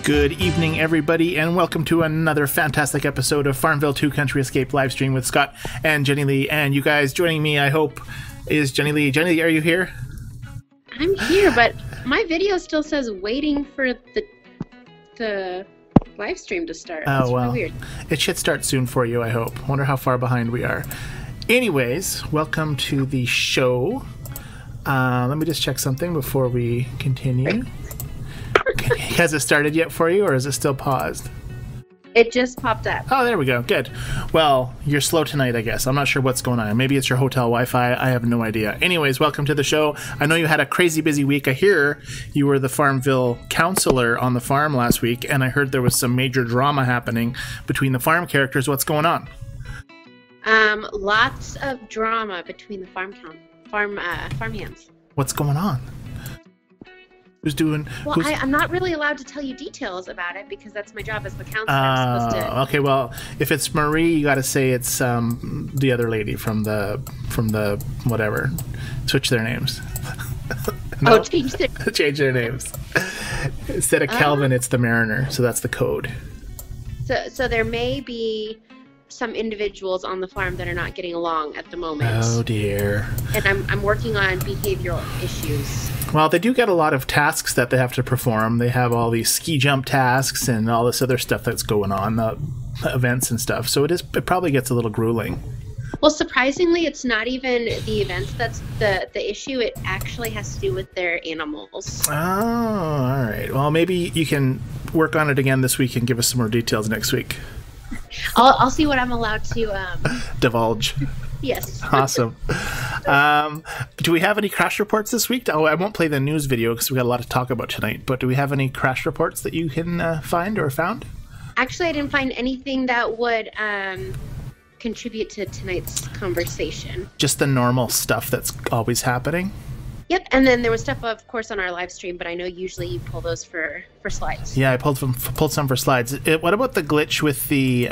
Good evening, everybody, and welcome to another fantastic episode of FarmVille2 Country Escape Livestream with Scott and Jennilee. And you guys joining me, I hope, is Jennilee. Jennilee, are you here? I'm here, but my video still says waiting for the live stream to start. Oh, That's well, really weird. It should start soon for you, I hope. Wonder how far behind we are. Anyways, welcome to the show. Let me just check something before we continue. Has it started yet for you, or is it still paused? It just popped up. Oh, there we go. Good. Well, you're slow tonight, I guess. I'm not sure what's going on. Maybe it's your hotel Wi-Fi. I have no idea. Anyways, welcome to the show. I know you had a crazy busy week. I hear you were the Farmville counselor on the farm last week, and I heard there was some major drama happening between the farm characters. What's going on? Lots of drama between the farm hands. What's going on? Who's doing? Well, I'm not really allowed to tell you details about it because that's my job as the counselor. I'm supposed to... Okay, well, if it's Marie, you got to say it's the other lady from the whatever. Switch their names. No? Oh, change their names. Instead of Calvin, it's the Mariner. So that's the code. So there may be some individuals on the farm that are not getting along at the moment. Oh dear. And I'm working on behavioral issues. Well, they do get a lot of tasks that they have to perform. They have all these ski jump tasks and all this other stuff that's going on, the events and stuff. So it probably gets a little grueling. Well, surprisingly, it's not even the events that's the issue. It actually has to do with their animals. Oh, all right. Well, maybe you can work on it again this week and give us some more details next week. I'll see what I'm allowed to divulge. Yes. Awesome. Do we have any crash reports this week? Oh, I won't play the news video because we got a lot to talk about tonight. But do we have any crash reports that you can find or found? Actually, I didn't find anything that would contribute to tonight's conversation. Just the normal stuff that's always happening? Yep, and then there was stuff, of course, on our live stream, but I know usually you pull those for slides. Yeah, I pulled some for slides. What about the glitch with the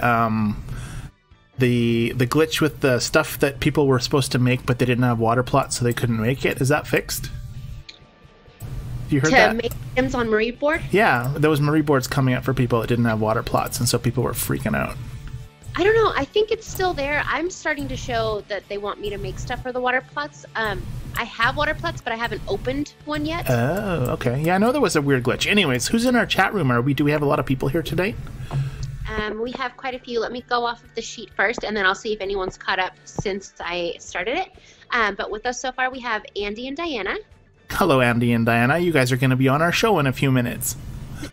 glitch with the stuff that people were supposed to make, but they didn't have water plots, so they couldn't make it? Is that fixed? You heard that? To make items on Marie board? Yeah, there was Marie boards coming up for people that didn't have water plots, and so people were freaking out. I don't know. I think it's still there. I'm starting to show that they want me to make stuff for the water plots. I have water plots, but I haven't opened one yet. Oh, okay. Yeah, I know there was a weird glitch. Anyways, who's in our chat room? Do we have a lot of people here tonight? We have quite a few. Let me go off of the sheet first, and then I'll see if anyone's caught up since I started it. But with us so far, we have Andy and Dianna. Hello, Andy and Dianna. You guys are going to be on our show in a few minutes.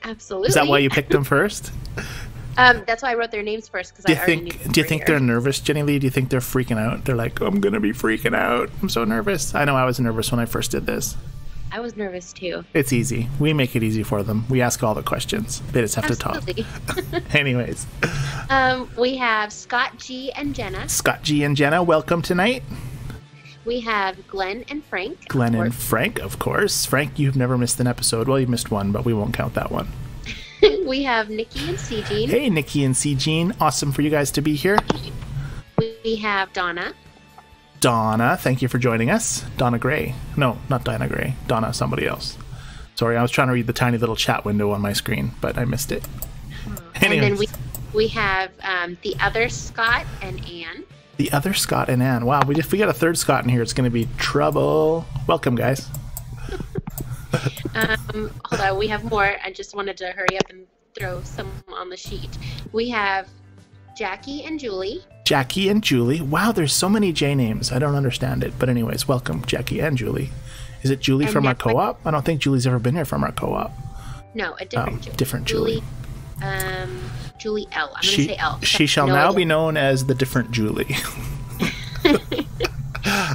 Absolutely. Is that why you picked them first? That's why I wrote their names first, because I already knew them. Do you think they're nervous, Jennilee? Do you think they're freaking out? They're like, I'm going to be freaking out. I'm so nervous. I know I was nervous when I first did this. I was nervous, too. It's easy. We make it easy for them. We ask all the questions. They just have to talk. Anyways. We have Scott G and Jenna. Scott G and Jenna, welcome tonight. We have Glenn and Frank. Glenn and Frank, of course. Frank, you've never missed an episode. Well, you've missed one, but we won't count that one. We have Nikki and Sejean. Hey, Nikki and Sejean. Awesome for you guys to be here. We have Donna. Donna, thank you for joining us. Donna Gray. No, not Donna Gray. Donna, somebody else. Sorry, I was trying to read the tiny little chat window on my screen, but I missed it. Anyways. And then we have the other Scott and Ann. The other Scott and Ann. Wow, if we got a third Scott in here, it's going to be trouble. Welcome, guys. Hold on, we have more. I just wanted to hurry up and throw some on the sheet. We have Jackie and Julie. Jackie and Julie. Wow, there's so many J names. I don't understand it. But anyways, welcome, Jackie and Julie. Is it Julie from our co-op? I don't think Julie's ever been here from our co-op. No, a different Julie. Different Julie. Julie L. I'm going to say L. She shall now be known as the different Julie.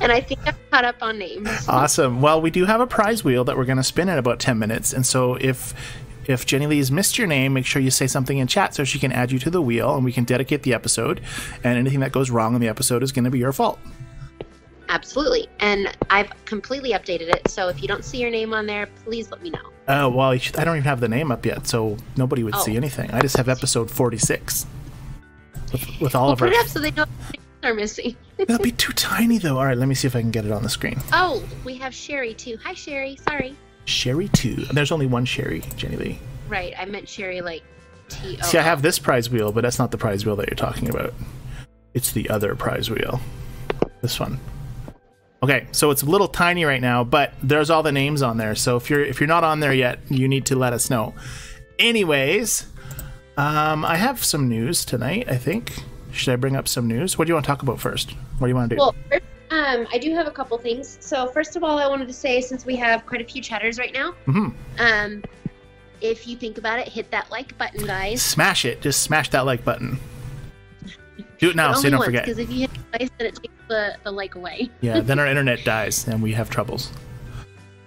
And I think I'm caught up on names. Awesome. Well, we do have a prize wheel that we're going to spin in about 10 minutes. And so if Jennilee's missed your name, make sure you say something in chat so she can add you to the wheel and we can dedicate the episode. And anything that goes wrong in the episode is going to be your fault. Absolutely. And I've completely updated it. So if you don't see your name on there, please let me know. Oh, well, I don't even have the name up yet, so nobody would see anything. I just have episode 46 with all of our... Put it up so they know are missing. That'll be too tiny, though. All right, let me see if I can get it on the screen. Oh, we have Sherry, too. Hi, Sherry. Sorry. Sherry 2. There's only one Sherry, Jennilee. Right, I meant cherry like T-O. See, I have this prize wheel, but that's not the prize wheel that you're talking about. It's the other prize wheel. This one. Okay, so it's a little tiny right now, but there's all the names on there. So if you're not on there yet, you need to let us know. Anyways, I have some news tonight, I think. Should I bring up some news? What do you want to talk about first? What do you want to do? Well, first, I do have a couple things. So first of all, I wanted to say, since we have quite a few chatters right now, if you think about it, hit that like button, guys. Smash it. Just smash that like button. Do it now so you don't forget. Because if you hit it twice, then it takes the like away. Yeah, then our internet dies and we have troubles.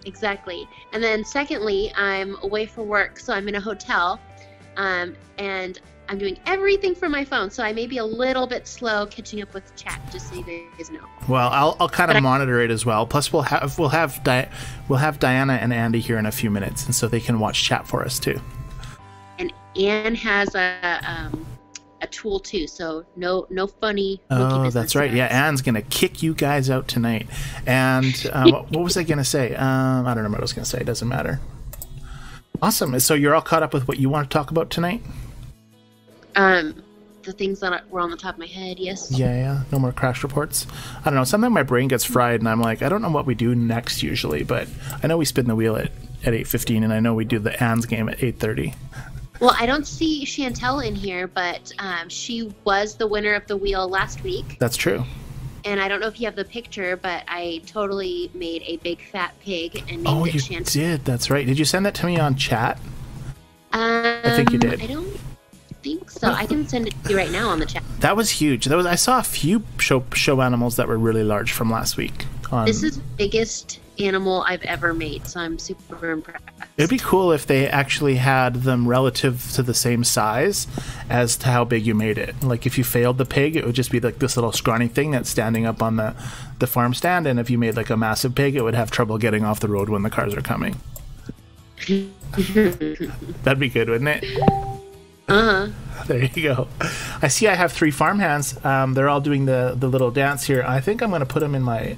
Exactly. And then secondly, I'm away for work, so I'm in a hotel, and I'm doing everything from my phone, so I may be a little bit slow catching up with chat, just so you guys know. Well, I'll kind of monitor it as well. Plus, we'll have Diana and Andy here in a few minutes, and so they can watch chat for us too. And Anne has a tool too, so no funny. Oh, that's right. Yeah, Anne's gonna kick you guys out tonight. And what was I gonna say? I don't know what I was gonna say. It doesn't matter. Awesome. So you're all caught up with what you want to talk about tonight? The things that were on the top of my head, yes. Yeah. No more crash reports. I don't know. Sometimes my brain gets fried, and I'm like, I don't know what we do next usually, but I know we spin the wheel at 8:15, and I know we do the Anne's game at 8:30. Well, I don't see Chantel in here, but she was the winner of the wheel last week. That's true. And I don't know if you have the picture, but I totally made a big fat pig and named it Chantel. Oh, you did. That's right. Did you send that to me on chat? I think you did. I don't think so. I can send it to you right now on the chat. That was huge. I saw a few show animals that were really large from last week. This is the biggest animal I've ever made, so I'm super impressed. It'd be cool if they actually had them relative to the same size as to how big you made it. Like if you failed the pig, it would just be like this little scrawny thing that's standing up on the farm stand, and if you made like a massive pig, it would have trouble getting off the road when the cars are coming. That'd be good, wouldn't it? There you go. I see I have 3 farmhands. They're all doing the little dance here. I think I'm going to put them in my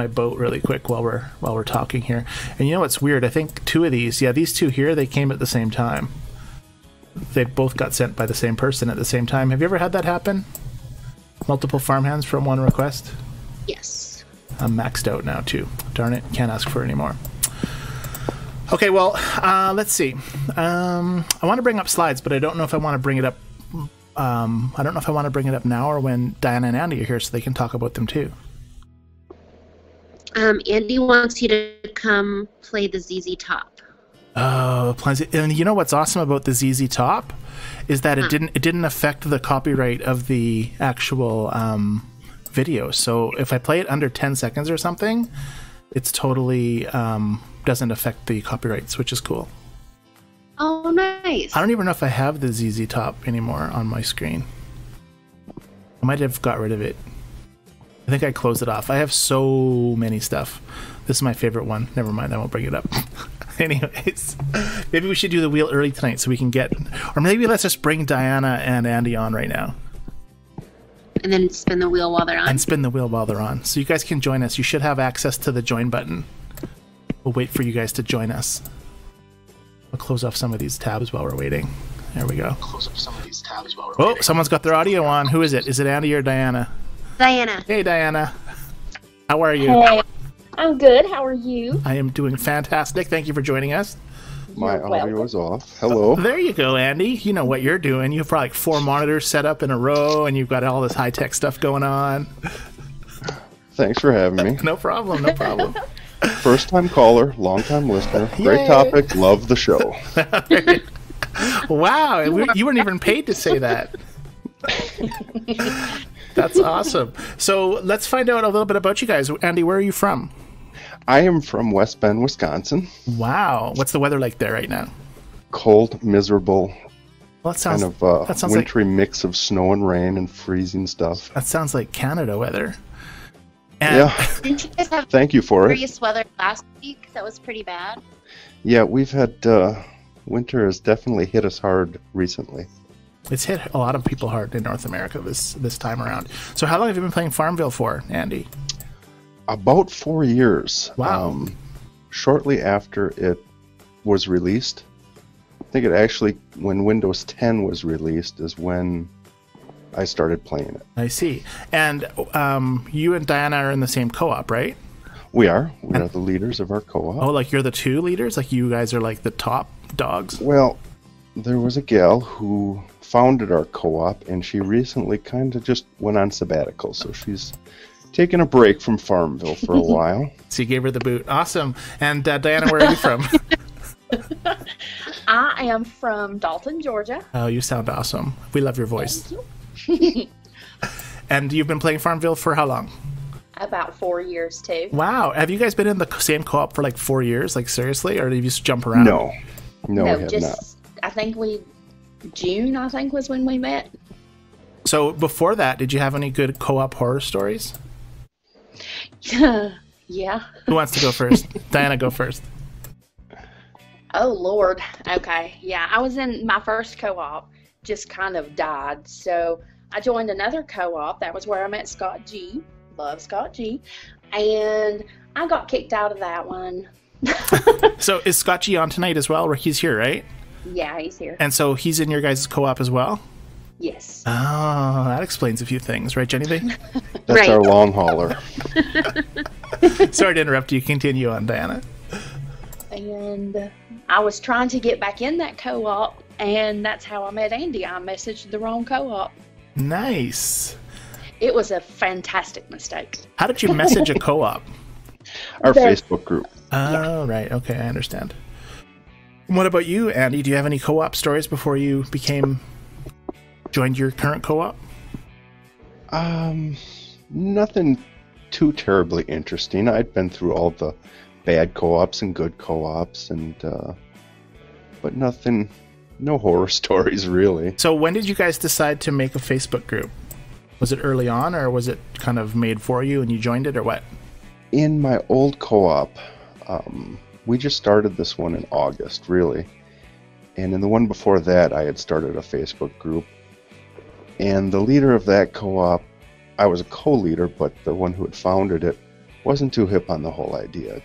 boat really quick while we're talking here. And you know what's weird? I think 2 of these, these 2 here, they came at the same time. They both got sent by the same person at the same time. Have you ever had that happen? Multiple farmhands from one request? Yes. I'm maxed out now too. Darn it, can't ask for any more. Okay, well, let's see. I want to bring up slides, but I don't know if I want to bring it up. I don't know if I want to bring it up now or when Diana and Andy are here so they can talk about them too. Andy wants you to come play the ZZ Top. Oh, and you know what's awesome about the ZZ Top is that it didn't affect the copyright of the actual video. So if I play it under 10 seconds or something, it's totally doesn't affect the copyrights, which is cool. Oh, nice. I don't even know if I have the ZZ Top anymore on my screen. I might have got rid of it. I think I closed it off. I have so many stuff. This is my favorite one. Never mind, I won't bring it up. Anyways, maybe we should do the wheel early tonight so we can get... Or maybe let's just bring Diana and Andy on right now. And then spin the wheel while they're on. And spin the wheel while they're on. So you guys can join us. You should have access to the join button. We'll wait for you guys to join us. I'll close off some of these tabs while we're waiting. There we go. Close off some of these tabs while we're waiting. Someone's got their audio on. Who is it? Is it Andy or Diana? Diana. Hey, Diana. How are you? Hey, I'm good. How are you? I am doing fantastic. Thank you for joining us. My audio is off. Hello. There you go, Andy. You know what you're doing. You have probably like 4 monitors set up in a row, and you've got all this high-tech stuff going on. Thanks for having me. No problem. No problem. First-time caller, long-time listener. Great topic. Love the show. Wow. You weren't even paid to say that. That's awesome. So let's find out a little bit about you guys. Andy, where are you from? I am from West Bend, Wisconsin. Wow. What's the weather like there right now? Cold, miserable, well, that sounds, kind of wintry mix of snow and rain and freezing stuff. That sounds like Canada weather. And yeah. Didn't you guys have Thank you for it. serious weather last week? That was pretty bad. Yeah, we've had winter has definitely hit us hard recently. It's hit a lot of people hard in North America this time around. So how long have you been playing FarmVille for, Andy? About 4 years. Wow. Shortly after it was released, think it actually, when Windows 10 was released, is when I started playing it. I see. And you and Diana are in the same co-op, right? We are. We are the leaders of our co-op. Oh, like you're the two leaders? Like you guys are like the top dogs? Well, there was a gal who founded our co-op, and she recently kind of just went on sabbatical, so she's taking a break from Farmville for a while. So you gave her the boot. Awesome. And Diana, where are you from? I am from Dalton, Georgia. Oh, you sound awesome. We love your voice. Thank you. And you've been playing Farmville for how long? About 4 years, too. Wow. Have you guys been in the same co-op for like 4 years? Like seriously? Or do you just jump around? No, we have not. I think June, I think, was when we met. So before that, did you have any good co-op horror stories? Yeah. Who wants to go first? Diana, go first. Oh, Lord. Okay. Yeah, I was in my first co-op, just kind of died. So I joined another co-op. That was where I met Scott G. Love Scott G. And I got kicked out of that one. So is Scott G on tonight as well? He's here, right? Yeah, he's here. And so he's in your guys' co-op as well? Yes. Oh, that explains a few things, right, Jennilee? That's Right. our long hauler. Sorry to interrupt you. Continue on, Diana. And I was trying to get back in that co-op, and that's how I met Andy. I messaged the wrong co-op. Nice. It was a fantastic mistake. How did you message a co-op? Our Facebook group. Oh, right. Okay, I understand. What about you, Andy? Do you have any co-op stories before you joined your current co-op? Nothing too terribly interesting. I'd been through all the bad co-ops and good co-ops, and but no horror stories really. So when did you guys decide to make a Facebook group? Was it early on, or was it kind of made for you and you joined it, or what? In my old co-op, we just started this one in August, really. And in the one before that, I had started a Facebook group. And the leader of that co-op, I was a co-leader, but the one who had founded it wasn't too hip on the whole idea.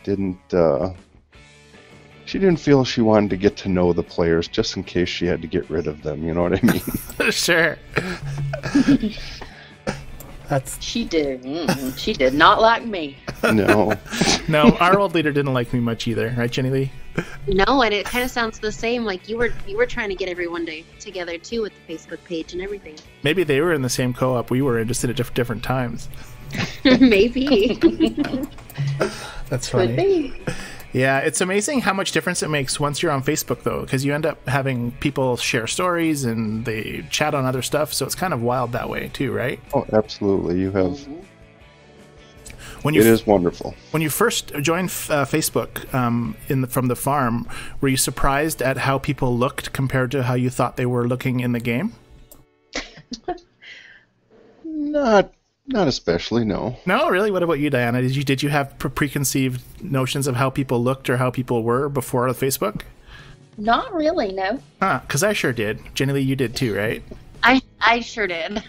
She didn't feel she wanted to get to know the players just in case she had to get rid of them, you know what I mean? Sure. She did. She did not like me. No. No, our old leader didn't like me much either, right, Jennilee? No, and it kind of sounds the same. Like you were trying to get everyone together too with the Facebook page and everything. Maybe they were in the same co-op we were in, just at different times. Maybe. That's funny. Could be. Yeah, it's amazing how much difference it makes once you're on Facebook, though, because you end up having people share stories and they chat on other stuff, so it's kind of wild that way too, right? Oh, absolutely. You have. It is wonderful. When you first joined Facebook from the farm, were you surprised at how people looked compared to how you thought they were looking in the game? Not especially, no. No, really? What about you, Diana? Did you have preconceived notions of how people looked or how people were before Facebook? Not really, no. Because I sure did. Jennilee, you did too, right? I sure did.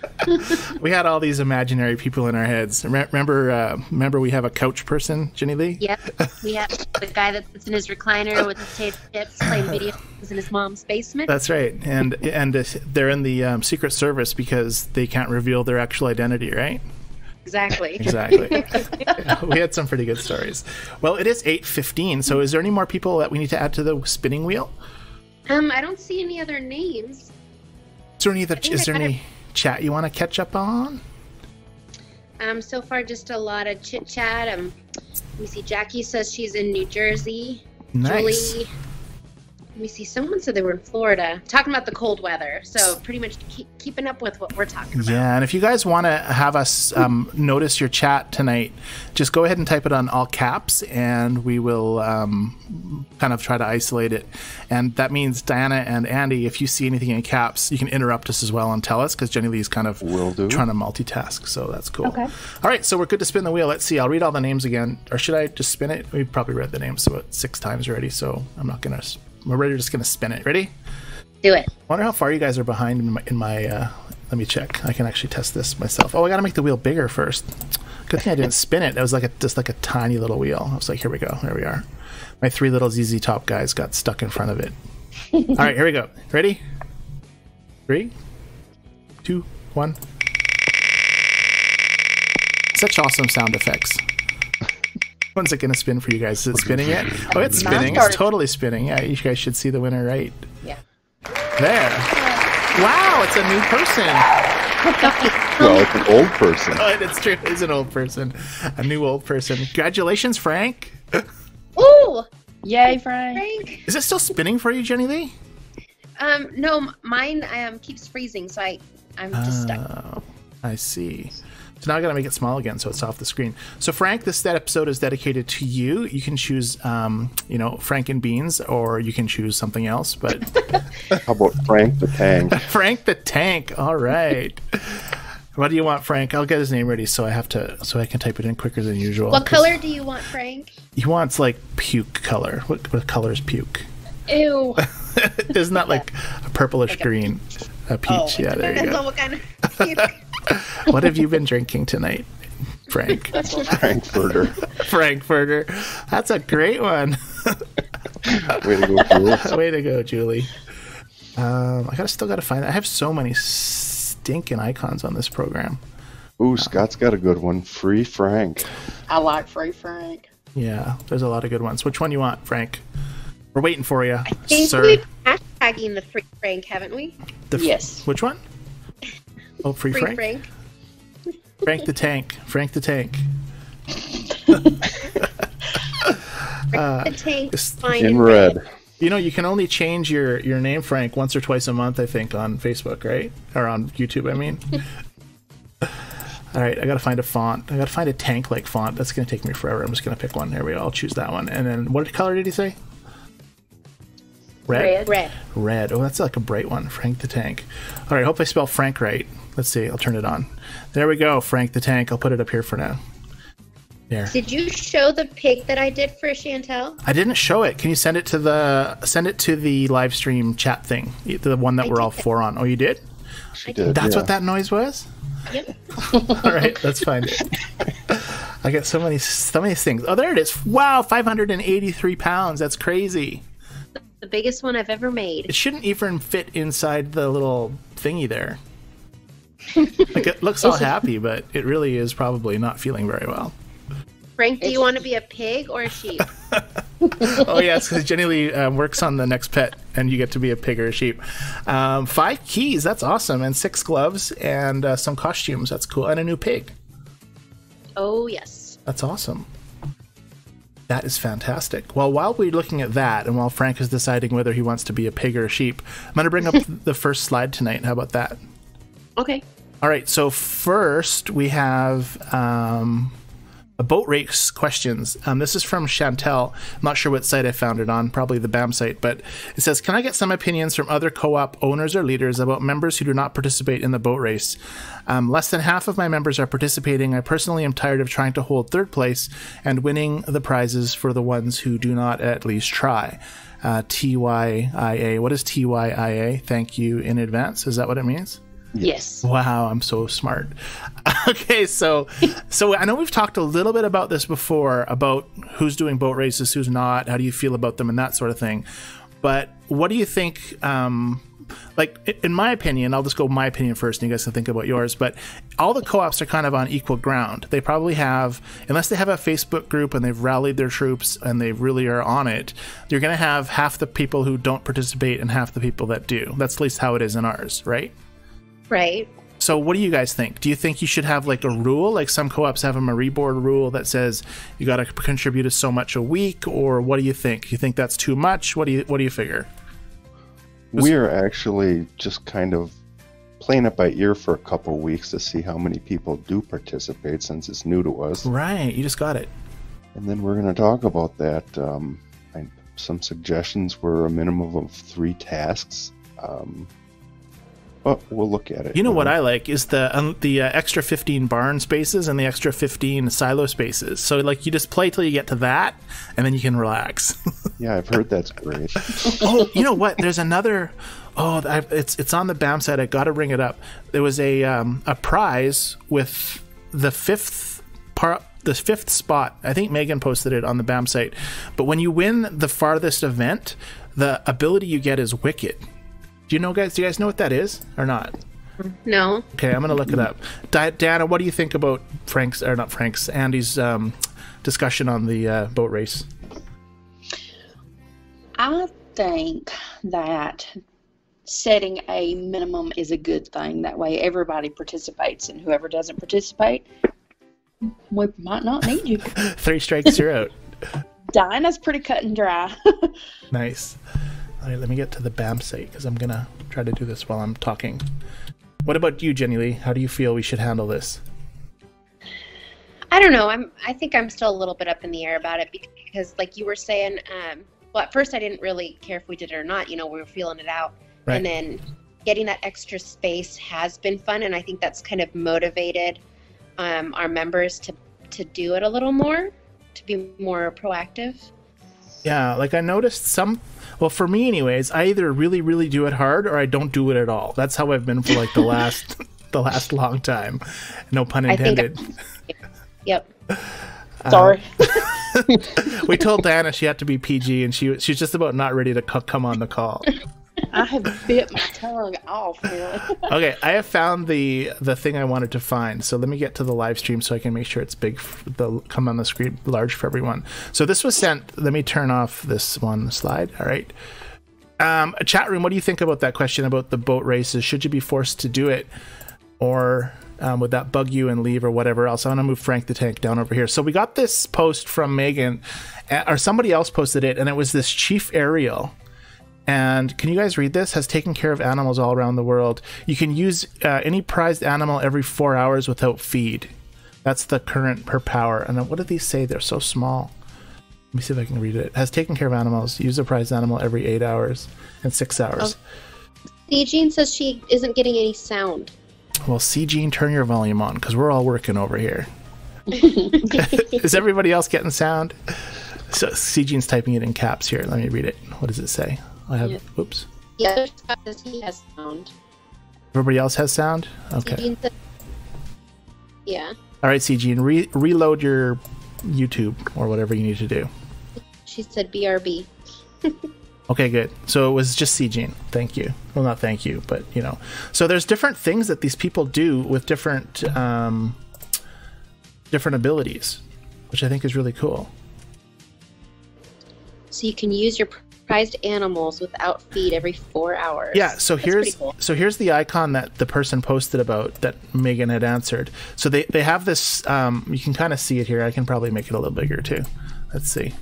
We had all these imaginary people in our heads. Remember we have a couch person, Jennilee? Yep. We have the guy that sits in his recliner with his potato chips playing video games in his mom's basement. That's right. And they're in the Secret Service because they can't reveal their actual identity, right? Exactly. Exactly. We had some pretty good stories. Well, it is 8:15, so is there any more people that we need to add to the spinning wheel? I don't see any other names. Is there any chat you want to catch up on? So far just a lot of chit chat. Let me see. Jackie says she's in New Jersey. Nice. Julie. Let me see. Someone said they were in Florida. Talking about the cold weather. So pretty much keeping up with what we're talking about. Yeah, and if you guys want to have us notice your chat tonight, just go ahead and type it on all caps, and we will kind of try to isolate it. And that means Diana and Andy, if you see anything in caps, you can interrupt us as well and tell us, because Jennilee's kind of trying to multitask, so that's cool. Okay. All right, so we're good to spin the wheel. Let's see. I'll read all the names again. Or should I just spin it? We've probably read the names about 6 times already, so I'm not going to... We're just going to spin it. Ready? Do it. I wonder how far you guys are behind in my let me check. I can actually test this myself. Oh, I got to make the wheel bigger first. Good thing I didn't spin it. That was just like a tiny little wheel. I was like, here we go. There we are. My 3 little ZZ Top guys got stuck in front of it. All right, here we go. Ready? 3, 2, 1. Such awesome sound effects. When's it going to spin for you guys? Is it spinning yet? Oh, it's spinning. It's totally spinning. Yeah, you guys should see the winner right. Yeah. There. Wow, it's a new person. Well, it's an old person. Oh, it's true. It's an old person. A new old person. Congratulations, Frank. Ooh, Yay, Frank. Frank. Is it still spinning for you, Jennilee? No, mine keeps freezing, so I'm just stuck. Oh, I see. So now I gotta make it small again so it's off the screen. So Frank, this episode is dedicated to you. You can choose, Frank and Beans, or you can choose something else. But How about Frank the Tank? Frank the Tank. All right. What do you want, Frank? I'll get his name ready so I can type it in quicker than usual. What color do you want, Frank? He wants like puke color. What color is puke? Ew. Isn't that like a purplish green? A peach. Yeah, there you Depends on go. what kind of puke. What have you been drinking tonight, Frank? Frankfurter. Frankfurter. That's a great one. Way to go, Jules. Way to go, Julie. I still gotta find that. I have so many stinking icons on this program. Ooh, Scott's got a good one. Free Frank. I like Free Frank. Yeah, there's a lot of good ones. Which one you want, Frank? We're waiting for you, I think sir. we've hashtagging the free Frank, haven't we? Yes. Which one? Oh, free Frank? Frank. Frank the Tank. Frank the Tank. The tank is fine In red. You know, you can only change your name, Frank, once or twice a month, I think, on Facebook, right? Or on YouTube, I mean. All right, I got to find a font. I got to find a tank-like font. That's going to take me forever. I'm just going to pick one. There we go. I'll choose that one. And then what color did he say? Red? Red. Oh, that's like a bright one. Frank the Tank. All right, hope I spell Frank right. Let's see. I'll turn it on. There we go. Frank the Tank. I'll put it up here for now. There. Did you show the pic that I did for Chantel? I didn't show it. Can you send it to the live stream chat thing? The one that we're all four on. Oh, you did? She did. That's yeah. what that noise was? Yep. All right, let's find it. I get so many things. Oh, there it is. Wow, 583 pounds. That's crazy. The biggest one I've ever made. It shouldn't even fit inside the little thingy there. Like, it looks all happy, but it really is probably not feeling very well. Frank, do you want to be a pig or a sheep? Oh, yeah, it's because Jennilee works on the next pet, and you get to be a pig or a sheep. 5 keys, that's awesome, and 6 gloves, and some costumes, that's cool, and a new pig. Oh, yes. That's awesome. That is fantastic. Well, while we're looking at that, and while Frank is deciding whether he wants to be a pig or a sheep, I'm going to bring up the first slide tonight. How about that? Okay. All right, so first we have a boat race questions. This is from Chantel. I'm not sure what site I found it on, probably the BAM site, but it says, can I get some opinions from other co-op owners or leaders about members who do not participate in the boat race? Less than half of my members are participating. I personally am tired of trying to hold third place and winning the prizes for the ones who do not at least try. TYIA. What is TYIA? Thank you in advance. Is that what it means? Yes. Wow, I'm so smart. Okay, so I know we've talked a little bit about this before, about who's doing boat races, who's not, how do you feel about them, and that sort of thing. But what do you think, like, in my opinion, I'll just go my opinion first, and you guys can think about yours, but all the co-ops are kind of on equal ground. They probably have, unless they have a Facebook group and they've rallied their troops and they really are on it, you're going to have half the people who don't participate and half the people that do. That's at least how it is in ours, right? Right. So what do you guys think? Do you think you should have like a rule, like some co-ops have a Marie board rule that says you got to contribute so much a week, or what do you think? You think that's too much? What do you figure? We're actually just kind of playing it by ear for a couple weeks to see how many people do participate, since it's new to us. Right, you just got it. And then we're going to talk about that. Some suggestions were a minimum of 3 tasks. But we'll look at it. You know what I like is the extra 15 barn spaces and the extra 15 silo spaces. So like you just play till you get to that, and then you can relax. Yeah, I've heard that's great. Oh, you know what? There's another. Oh, it's on the BAM site. I got to bring it up. There was a prize with the fifth spot. I think Megan posted it on the BAM site. But when you win the farthest event, the ability you get is wicked. Do you guys know what that is or not? No. Okay, I'm gonna look it up. Diana, what do you think about Andy's discussion on the boat race? I think that setting a minimum is a good thing. That way everybody participates, and whoever doesn't participate, we might not need you. 3 strikes, you're out. Diana's pretty cut and dry. Nice. All right, let me get to the BAM site because I'm gonna try to do this while I'm talking. What about you, Jennilee? How do you feel we should handle this? I don't know. I think I'm still a little bit up in the air about it because, like you were saying, well, at first I didn't really care if we did it or not. We were feeling it out, Right. and then getting that extra space has been fun, and I think that's kind of motivated our members to do it a little more, to be more proactive. Yeah, like I noticed well, for me anyways, I either really, really do it hard or I don't do it at all. That's how I've been for like the last long time. No pun intended. Yep. Sorry. We told Diana she had to be PG, and she's just about not ready to come on the call. I have bit my tongue off, really. Okay, I have found the thing I wanted to find. So let me get to the live stream so I can make sure it's big, come on the screen large for everyone. So this was sent. Let me turn off this one slide. All right. Chat room, what do you think about that question about the boat races? Should you be forced to do it, or would that bug you and leave, or whatever else? I want to move Frank the Tank down over here. So we got this post from Megan, or somebody else posted it, and it was this Chief Ariel. And can you guys read this? Has taken care of animals all around the world. You can use any prized animal every 4 hours without feed. That's the current per power. And what do these say? They're so small. Let me see if I can read it. Has taken care of animals. Use a prized animal every 8 hours and 6 hours. Jean says she isn't getting any sound. Well, Jean, turn your volume on because we're all working over here. Is everybody else getting sound? So Jean's typing it in caps here. Let me read it. What does it say? I have. Yep. Oops. Yeah, says he has sound. Everybody else has sound? Okay. Jean says, yeah. All right, Jean, reload your YouTube or whatever you need to do. She said BRB. Okay, good. So it was just Jean. Thank you. Well, not thank you, but So there's different things that these people do with different abilities, which I think is really cool. So you can use your prized animals without feed every 4 hours. Yeah, so That's cool. here's the icon that the person posted about that Megan had answered. So they have this, you can kind of see it here. I can probably make it a little bigger too. Let's see.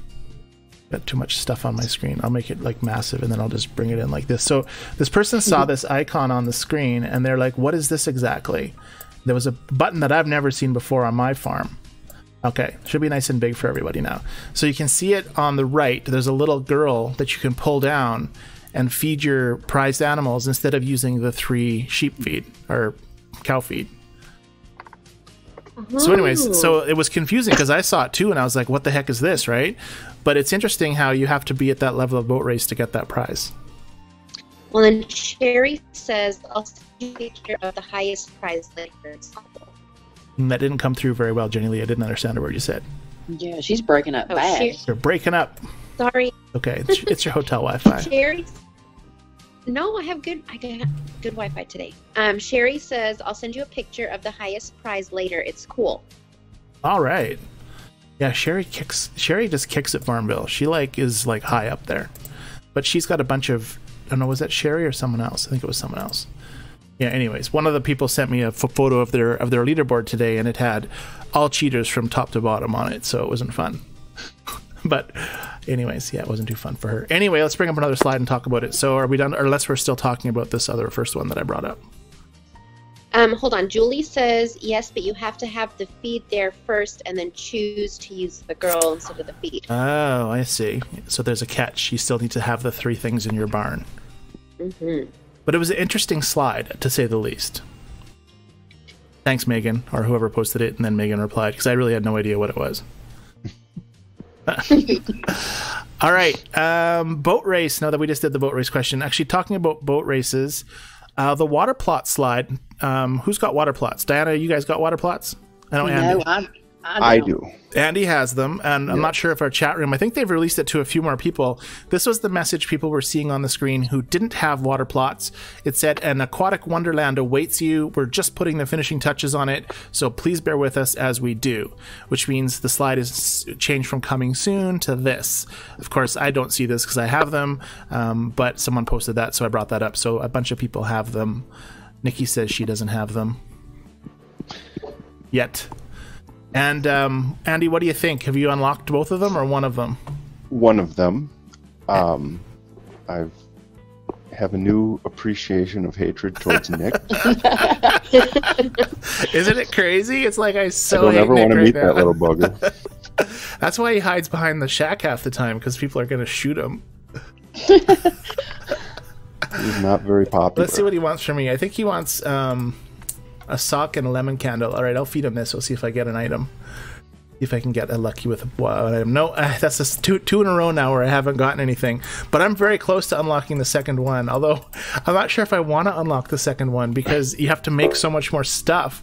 Got too much stuff on my screen. I'll make it like massive and then I'll just bring it in like this. So this person saw this icon on the screen and they're like, what is this exactly? There was a button that I've never seen before on my farm. Okay, should be nice and big for everybody now. So you can see it on the right. There's a little girl that you can pull down and feed your prized animals instead of using the 3 sheep feed or cow feed. So anyways, so it was confusing because I saw it too and I was like, what the heck is this, right? But it's interesting how you have to be at that level of boat race to get that prize. Well, then Sherry says, I'll take care of the highest prize later. And that didn't come through very well, Jennilee. I didn't understand a word you said. Yeah, she's breaking up bad. You're breaking up. Sorry. Okay, it's your hotel Wi-Fi. Sherry. No, I got good Wi-Fi today. Sherry says, I'll send you a picture of the highest prize later. It's cool. All right. Yeah, Sherry just kicks at FarmVille. She is high up there. But she's got a bunch of, I don't know, was that Sherry or someone else? I think it was someone else. Yeah, anyways, one of the people sent me a photo of their leaderboard today, and it had all cheaters from top to bottom on it, so it wasn't fun. But anyways, yeah, it wasn't too fun for her. Anyway, let's bring up another slide and talk about it. So are we done, or unless we're still talking about this other first one that I brought up? Hold on. Julie says, yes, but you have to have the feed there first and then choose to use the girl instead of the feed. Oh, I see. So there's a catch. You still need to have the 3 things in your barn. Mm-hmm. But it was an interesting slide, to say the least. Thanks, Megan, or whoever posted it, and then Megan replied, because I really had no idea what it was. All right, boat race. Now that we just did the boat race question, actually talking about boat races, the water plot slide. Who's got water plots? Diana, you guys got water plots? I know Andy. No, I do. Andy has them, and I'm not sure if our chat room, I think they've released it to a few more people. This was the message people were seeing on the screen who didn't have water plots. It said, an aquatic wonderland awaits you. We're just putting the finishing touches on it, so please bear with us as we do, which means the slide is changed from coming soon to this. Of course, I don't see this because I have them, but someone posted that, so I brought that up. So a bunch of people have them. Nikki says she doesn't have them yet. And Andy, what do you think? Have you unlocked both of them or one of them? One of them. I have a new appreciation of hatred towards Nick. Isn't it crazy? It's like I don't ever want to meet that little bugger. That's why he hides behind the shack half the time, because people are going to shoot him. He's not very popular. Let's see what he wants from me. I think he wants a sock and a lemon candle. All right, I'll feed him this. We'll see if I get an item. If I can get a lucky with an item. No, that's just two in a row now where I haven't gotten anything. But I'm very close to unlocking the second one. Although I'm not sure if I want to unlock the second one because you have to make so much more stuff.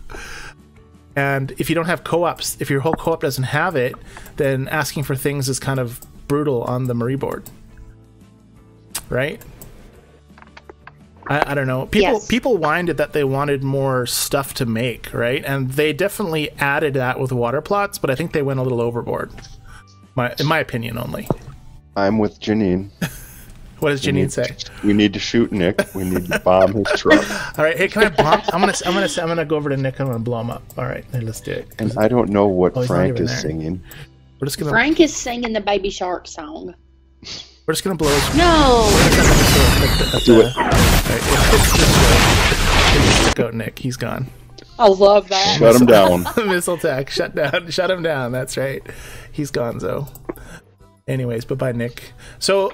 And if you don't have co-ops, if your whole co-op doesn't have it, then asking for things is kind of brutal on the Marie board. Right? I don't know. People whined that they wanted more stuff to make, right? And they definitely added that with water plots, but I think they went a little overboard. In my opinion, only. I'm with Janine. What does Janine say? We need to shoot Nick. We need to bomb his truck. All right. Hey, can I bomb? I'm gonna go over to Nick. I'm gonna blow him up. All right, let's do it. And I don't know what Frank is singing. We're just gonna. Frank is singing the Baby Shark song. We're just gonna blow his. No. Do it. Check out Nick. He's gone. I love that. Shut him down. Missile attack. Shut down. Shut him down. That's right. He's gone, Zo. Anyways, bye-bye, Nick. So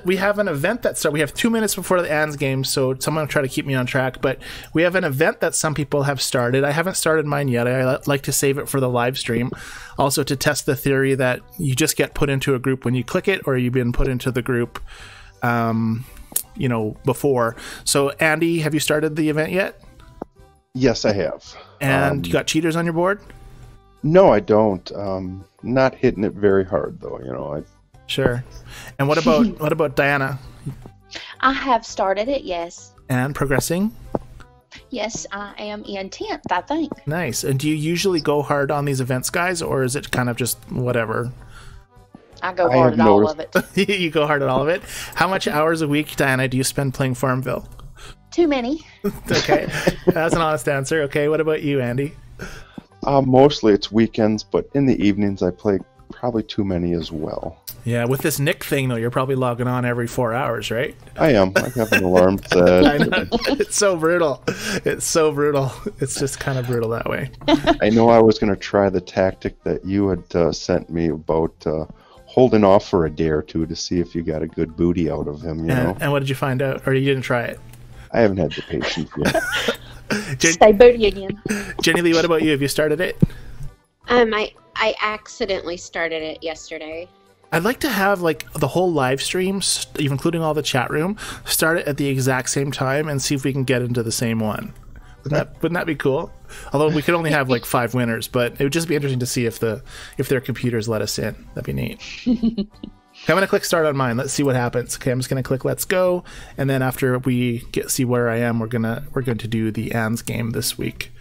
we have an event that starts. We have 2 minutes before the Ans game, so someone will try to keep me on track. But we have an event that some people have started. I haven't started mine yet. I like to save it for the live stream. Also to test the theory that you just get put into a group when you click it, or you've been put into the group before. So, Andy, have you started the event yet? Yes, I have. And you got cheaters on your board? No, I don't. Not hitting it very hard, though. Sure. And what about Diana? I have started it, yes. And progressing? Yes, I am in 10th, I think. Nice. And do you usually go hard on these events, guys, or is it kind of just whatever? I go hard at all of it. You go hard at all of it? How much hours a week, Diana, do you spend playing FarmVille? Too many. Okay. That's an honest answer. Okay, what about you, Andy? Mostly it's weekends, but in the evenings I play probably too many as well. Yeah, with this Nick thing, though, you're probably logging on every 4 hours, right? I am. I have an alarm set. I know. It's so brutal. It's so brutal. It's just kind of brutal that way. I know I was going to try the tactic that you had sent me about holding off for a day or two to see if you got a good booty out of him, you know? And what did you find out? Or you didn't try it? I haven't had the patience yet. Stay booty again. Jennilee, what about you? Have you started it? I accidentally started it yesterday. I'd like to have like the whole live stream, including all the chat room, start it at the exact same time and see if we can get into the same one. Wouldn't that be cool? Although we could only have like 5 winners, but it would just be interesting to see if their computers let us in. That'd be neat. Okay, I'm gonna click start on mine. Let's see what happens. Okay, I'm just gonna click let's go, and then after we see where I am, we're going to do the Ans game this week.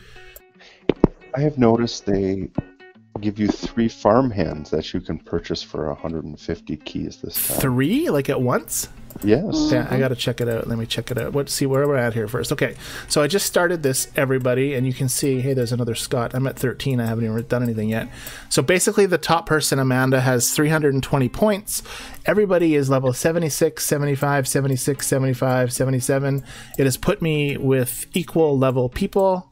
I have noticed they give you 3 farm hands that you can purchase for 150 keys this time. 3, like at once? Yes. Yeah, I gotta check it out. Let me check it out. Let's see where we're at here first. Okay, so I just started this, everybody, and you can see, hey, there's another Scott. I'm at 13. I haven't even done anything yet. So basically, the top person, Amanda, has 320 points. Everybody is level 76, 75, 76, 75, 77. It has put me with equal level people,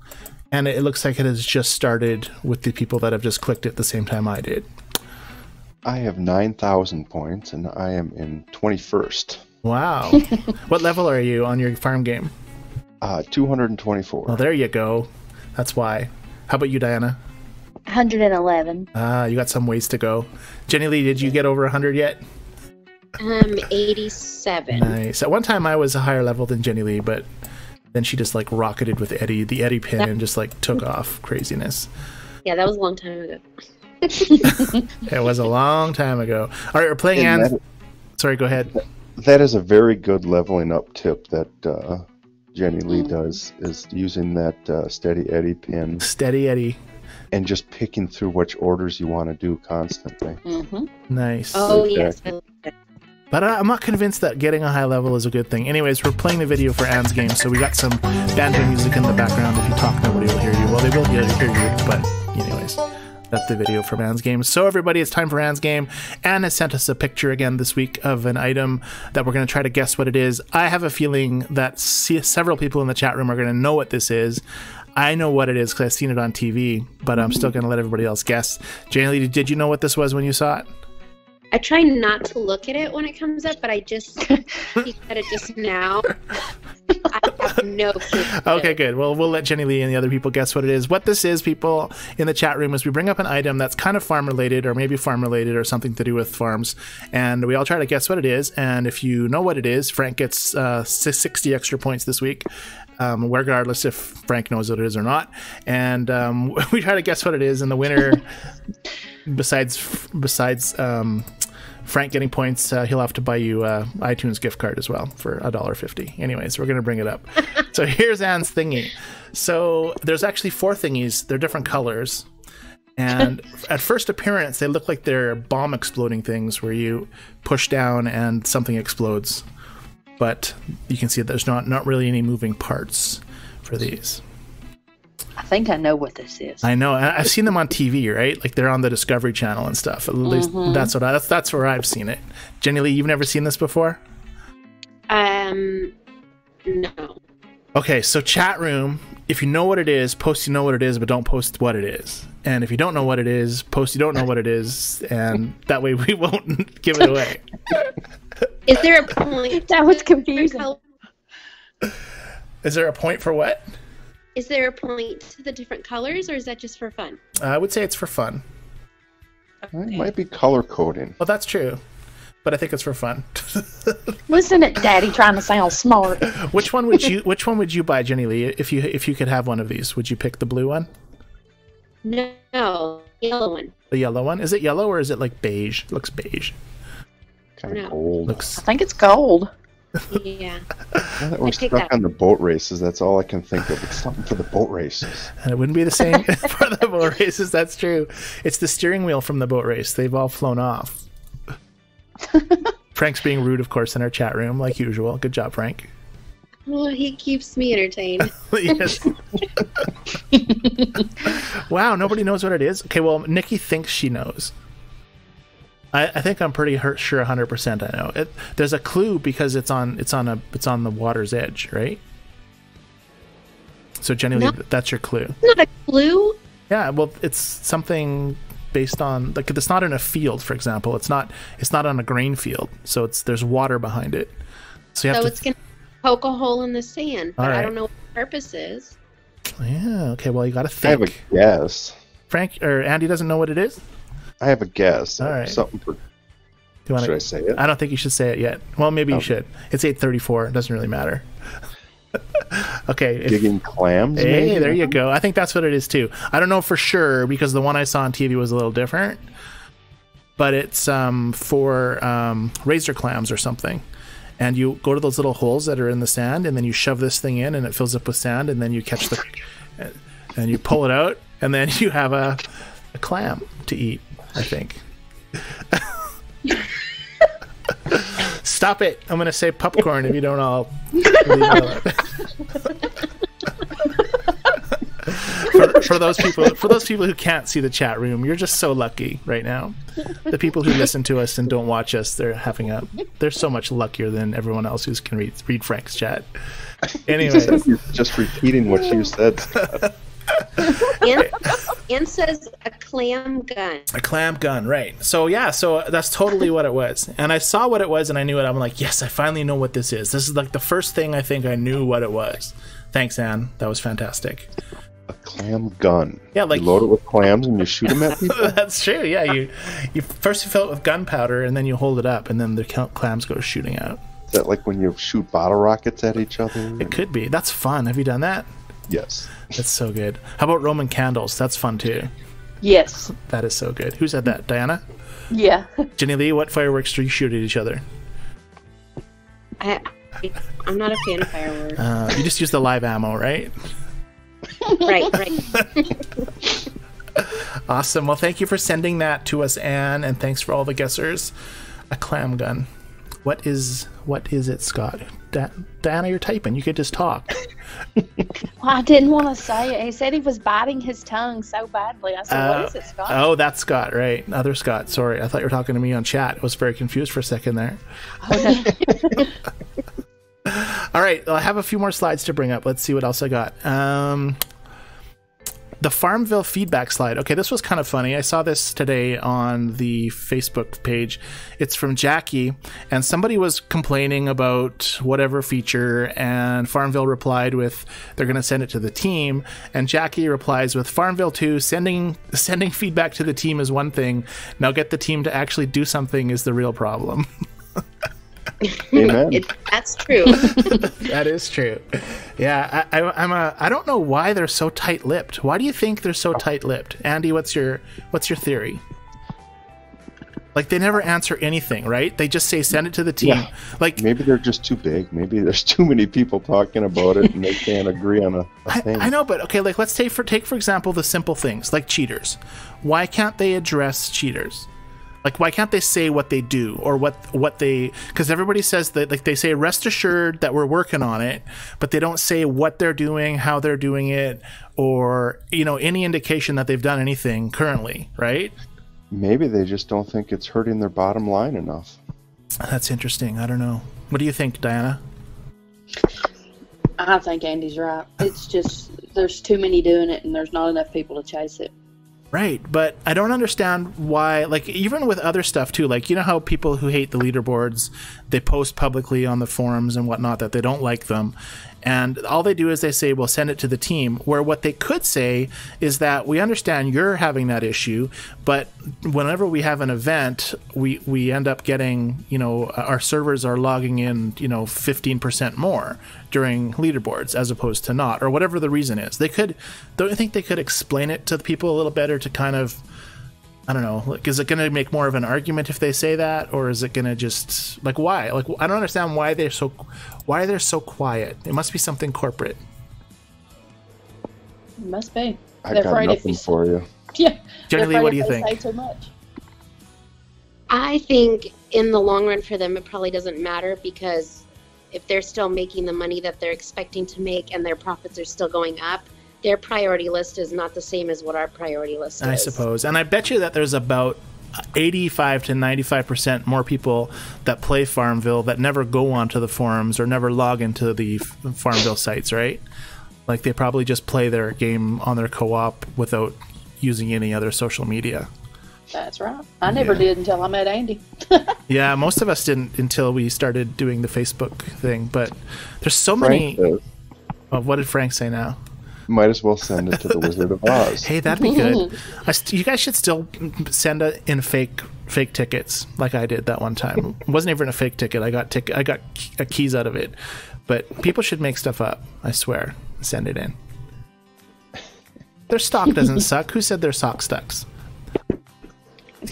and it looks like it has just started with the people that have just clicked at the same time I did. I have 9,000 points, and I am in 21st. Wow. What level are you on your farm game? 224. Well, there you go. That's why. How about you, Diana? 111. You got some ways to go. Jennilee, did you get over 100 yet? 87. Nice. At one time, I was a higher level than Jennilee, but then she just like rocketed with the Eddie pin and just like took off. Craziness. Yeah, that was a long time ago. It was a long time ago. All right, we're playing Anne. Sorry, go ahead. That is a very good leveling up tip that Jennilee does, is using that Steady Eddie pin. Steady Eddie. And just picking through which orders you want to do constantly. Nice. Oh, yes. I like that. But I'm not convinced that getting a high level is a good thing. Anyways, we're playing the video for Anne's game, so we got some banjo music in the background. If you talk, nobody will hear you. Well, they will hear you, but anyways, that's the video for Anne's game. So everybody, it's time for Anne's game. Anne has sent us a picture again this week of an item that we're going to try to guess what it is. I have a feeling that several people in the chat room are going to know what this is. I know what it is because I've seen it on TV, but I'm still going to let everybody else guess. Jennilee, did you know what this was when you saw it? I try not to look at it when it comes up, but I just looked at it just now. I have no clue. Okay, good. Well, we'll let Jennilee and the other people guess what it is. What this is, people in the chat room, is we bring up an item that's kind of farm related, or maybe farm related, or something to do with farms, and we all try to guess what it is. And if you know what it is, Frank gets 60 extra points this week. Regardless if Frank knows what it is or not. And we try to guess what it is, and the winner, besides Frank getting points, he'll have to buy you iTunes gift card as well for $1.50. Anyways, we're going to bring it up. So here's Anne's thingy. So there's actually 4 thingies. They're different colors. And at first appearance, they look like they're bomb exploding things where you push down and something explodes. But you can see that there's not really any moving parts for these. I think I know what this is. I know. I've seen them on TV, right? Like they're on the Discovery Channel and stuff. At least that's where I've seen it. Jennilee, you've never seen this before? No. Okay, so chat room, if you know what it is, post you know what it is, but don't post what it is. And if you don't know what it is, post you don't know what it is, and that way we won't give it away. Is there a point? That was confusing. Is there a point for what? Is there a point to the different colors, or is that just for fun? I would say it's for fun. It might be color coding. Well, that's true, but I think it's for fun. Listen at Daddy trying to sound smart. Which one would you buy, Jennilee? If you could have one of these, would you pick the blue one? No, yellow one. The yellow one? Is it yellow or is it like beige? It looks beige. Kind of gold. I think it's gold. Yeah. Now that we're stuck on the boat races, that's all I can think of. It's something for the boat races. And it wouldn't be the same for the boat races, that's true. It's the steering wheel from the boat race. They've all flown off. Frank's being rude, of course, in our chat room, like usual. Good job, Frank. Well, he keeps me entertained. Yes. Wow, nobody knows what it is? Okay, well, Nikki thinks she knows. I think I'm pretty sure 100% I know. There's a clue because it's on the water's edge, right? So Jennilee, that's your clue. It's not a clue. Yeah, well, it's something based on, like, it's not in a field, for example. It's not on a grain field, so there's water behind it. So it's gonna poke a hole in the sand, but right. I don't know what the purpose is. Yeah. Okay. Well, you got to think. I have a guess. Frank or Andy doesn't know what it is. I have a guess. All right. Something for. Should I say it? I don't think you should say it yet. Well, maybe you should. It's 8:34. It doesn't really matter. Okay. Digging clams. Hey, maybe? there you go. I think that's what it is too. I don't know for sure because the one I saw on TV was a little different. But it's for razor clams or something. And you go to those little holes that are in the sand, and then you shove this thing in, and it fills up with sand, and then you catch and you pull it out, and then you have a clam to eat, I think. Stop it! I'm going to say popcorn if you don't all leave it For those people who can't see the chat room, you're just so lucky right now. The people who listen to us and don't watch us, they're so much luckier than everyone else who can read Frank's chat. Anyway, just repeating what you said. Ann says a clam gun. A clam gun, right. So yeah, so that's totally what it was. And I saw what it was and I knew it. I'm like, yes, I finally know what this is. This is like the first thing I think I knew what it was. Thanks, Anne. That was fantastic. A clam gun. Yeah, like you load it with clams and you shoot them at people. That's true. Yeah, you first fill it with gunpowder and then you hold it up and then the clams go shooting out. Is that like when you shoot bottle rockets at each other? It could be. That's fun. Have you done that? Yes. That's so good. How about Roman candles? That's fun too. Yes. That is so good. Who said that? Diana? Yeah. Jennilee, what fireworks do you shoot at each other? I'm not a fan of fireworks. You just use the live ammo, right? Right. Awesome. Well, thank you for sending that to us, Anne, and thanks for all the guessers. A clam gun. What is it, Scott? Diana, you're typing. You could just talk. Well, I didn't want to say it. He said he was biting his tongue so badly. I said, what is it, Scott? Oh, that's Scott, right? Other Scott. Sorry, I thought you were talking to me on chat. I was very confused for a second there. All right, I have a few more slides to bring up. Let's see what else I got. The FarmVille feedback slide. Okay, this was kind of funny. I saw this today on the Facebook page. It's from Jackie, and somebody was complaining about whatever feature, and FarmVille replied with, they're going to send it to the team, and Jackie replies with, FarmVille2, sending feedback to the team is one thing. Now get the team to actually do something is the real problem. Amen. That's true. That is true. Yeah, I don't know why they're so tight-lipped. Why do you think they're so tight-lipped? Andy, what's your theory? Like, they never answer anything, right? They just say send it to the team. Yeah. Like, maybe they're just too big. Maybe there's too many people talking about it and they can't agree on a thing. I know, but okay, like let's take for example the simple things like cheaters. Why can't they address cheaters? Like, why can't they say what they do or what they... Because everybody says that, like, they say, rest assured that we're working on it, but they don't say what they're doing, how they're doing it, or, you know, any indication that they've done anything currently, right? Maybe they just don't think it's hurting their bottom line enough. That's interesting. I don't know. What do you think, Diana? I think Andy's right. It's just, there's too many doing it, and there's not enough people to chase it. Right, but I don't understand why, like, even with other stuff too, like, you know how people who hate the leaderboards, they post publicly on the forums and whatnot that they don't like them, and all they do is they say, well, send it to the team, where what they could say is that we understand you're having that issue, but whenever we have an event, we end up getting, you know, our servers are logging in, you know, 15% more during leaderboards as opposed to not, or whatever the reason is. They could, don't you think they could explain it to the people a little better to kind of, I don't know, like, is it going to make more of an argument if they say that, or is it going to just, like, why? Like, I don't understand why they're so quiet. It must be something corporate. It must be. I've got nothing for you. Yeah. Jennilee, what do you think? Say too much. I think in the long run for them, it probably doesn't matter, because if they're still making the money that they're expecting to make and their profits are still going up, their priority list is not the same as what our priority list is. I suppose. And I bet you that there's about 85 to 95% more people that play FarmVille that never go onto the forums or never log into the FarmVille sites, right? Like, they probably just play their game on their co-op without using any other social media. That's right. I never did until I met Andy. Yeah, most of us didn't until we started doing the Facebook thing. But there's so many... Oh, what did Frank say now? Might as well send it to the Wizard of Oz. Hey, that'd be good. You guys should still send in fake tickets, like I did that one time. It wasn't even a fake ticket. I got keys out of it. But people should make stuff up. I swear. Send it in. Their stock doesn't suck. Who said their stock sucks?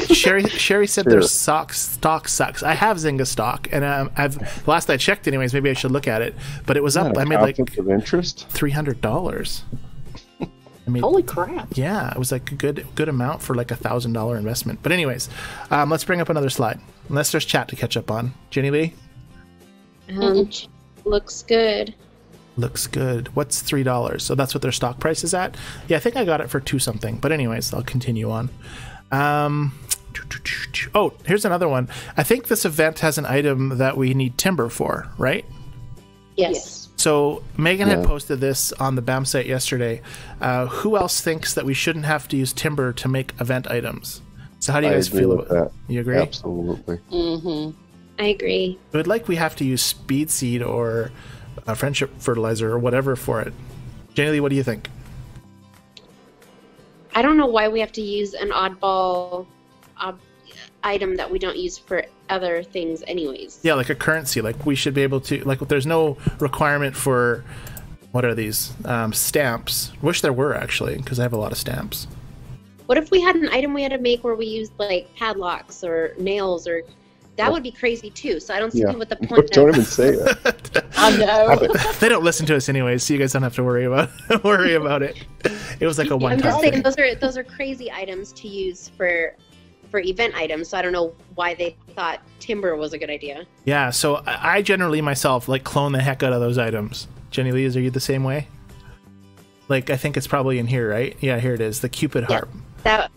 Sherry said their stock sucks. I have Zynga stock, and I've last I checked, anyways. Maybe I should look at it, but it was up. I made like of interest $300. Holy crap! Yeah, it was like a good amount for like $1,000 investment. But anyways, let's bring up another slide. Unless there's chat to catch up on. Jennilee? Looks good. Looks good. What's $3? So that's what their stock price is at. Yeah, I think I got it for 2 something. But anyways, I'll continue on. Oh, here's another one. I think this event has an item that we need timber for, right? Yes. So Megan had posted this on the BAM site yesterday. Who else thinks that we shouldn't have to use timber to make event items? So how do you guys feel about that? You agree? Absolutely. I agree. It would like we have to use speed seed or friendship fertilizer or whatever for it. Jennilee, what do you think? I don't know why we have to use an oddball item that we don't use for other things anyways. Yeah, like a currency. Like, we should be able to, like, there's no requirement for, what are these, stamps. Wish there were, actually, because I have a lot of stamps. What if we had an item we had to make where we used like padlocks or nails, or that would be crazy too. So I don't see what the point. Don't even say that. I know. They don't listen to us anyways, so you guys don't have to worry about it. It was like a one-time I'm just thing. saying those are crazy items to use for event items. So I don't know why they thought timber was a good idea. Yeah, so I generally myself like clone the heck out of those items. Jennilee, are you the same way? Like, I think it's probably in here, right? Yeah, here it is, the Cupid harp. That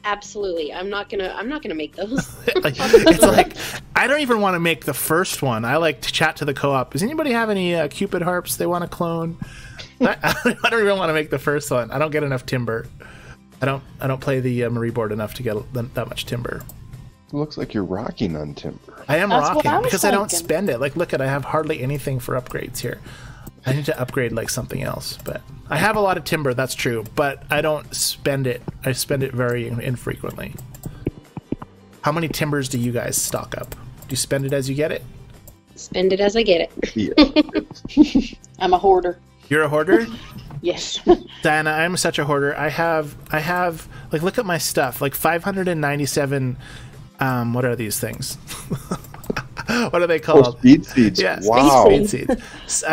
absolutely. I'm not gonna make those. It's like I don't even want to make the first one. I like to chat to the co-op. Does anybody have any Cupid harps they want to clone? I don't even want to make the first one. I don't get enough timber. I don't play the Marie board enough to get that much timber. It looks like you're rocking on timber. I am That's what rocking I was because I don't thinking. spend it. Like, look I have hardly anything for upgrades here. I need to upgrade like something else, but I have a lot of timber, that's true, but I don't spend it. I spend it very infrequently. How many timbers do you guys stock up? Do you spend it as you get it? Spend it as I get it. Yeah. I'm a hoarder. You're a hoarder? Yes. Diana, I'm such a hoarder. I have like, look at my stuff, like 597 what are these things? What are they called? Speed seeds. Yeah, Wow. speed seeds.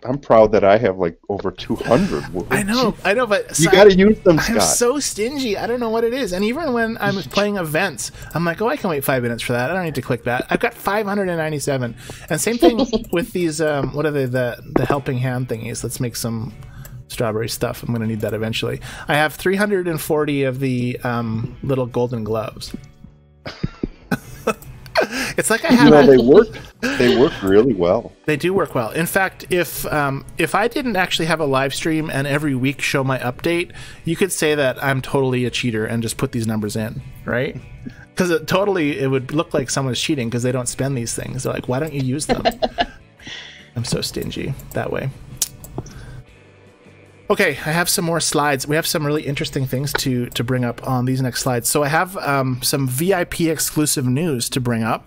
I'm proud that I have like over 200. I know, but You got to use them, I'm Scott. so stingy. I don't know what it is. And even when I'm playing events, I'm like, oh, I can wait 5 minutes for that. I don't need to click that. I've got 597. And same thing with these, what are they, the helping hand thingies. Let's make some strawberry stuff. I'm going to need that eventually. I have 340 of the little golden gloves. It's like I have. You know, they work really well. They do work well. In fact, if I didn't actually have a live stream and every week show my update, you could say that I'm totally a cheater and just put these numbers in, right? Because it would look like someone's cheating because they don't spend these things. They're like, why don't you use them? I'm so stingy that way. Okay, I have some more slides. We have some really interesting things to bring up on these next slides. So I have some VIP exclusive news to bring up.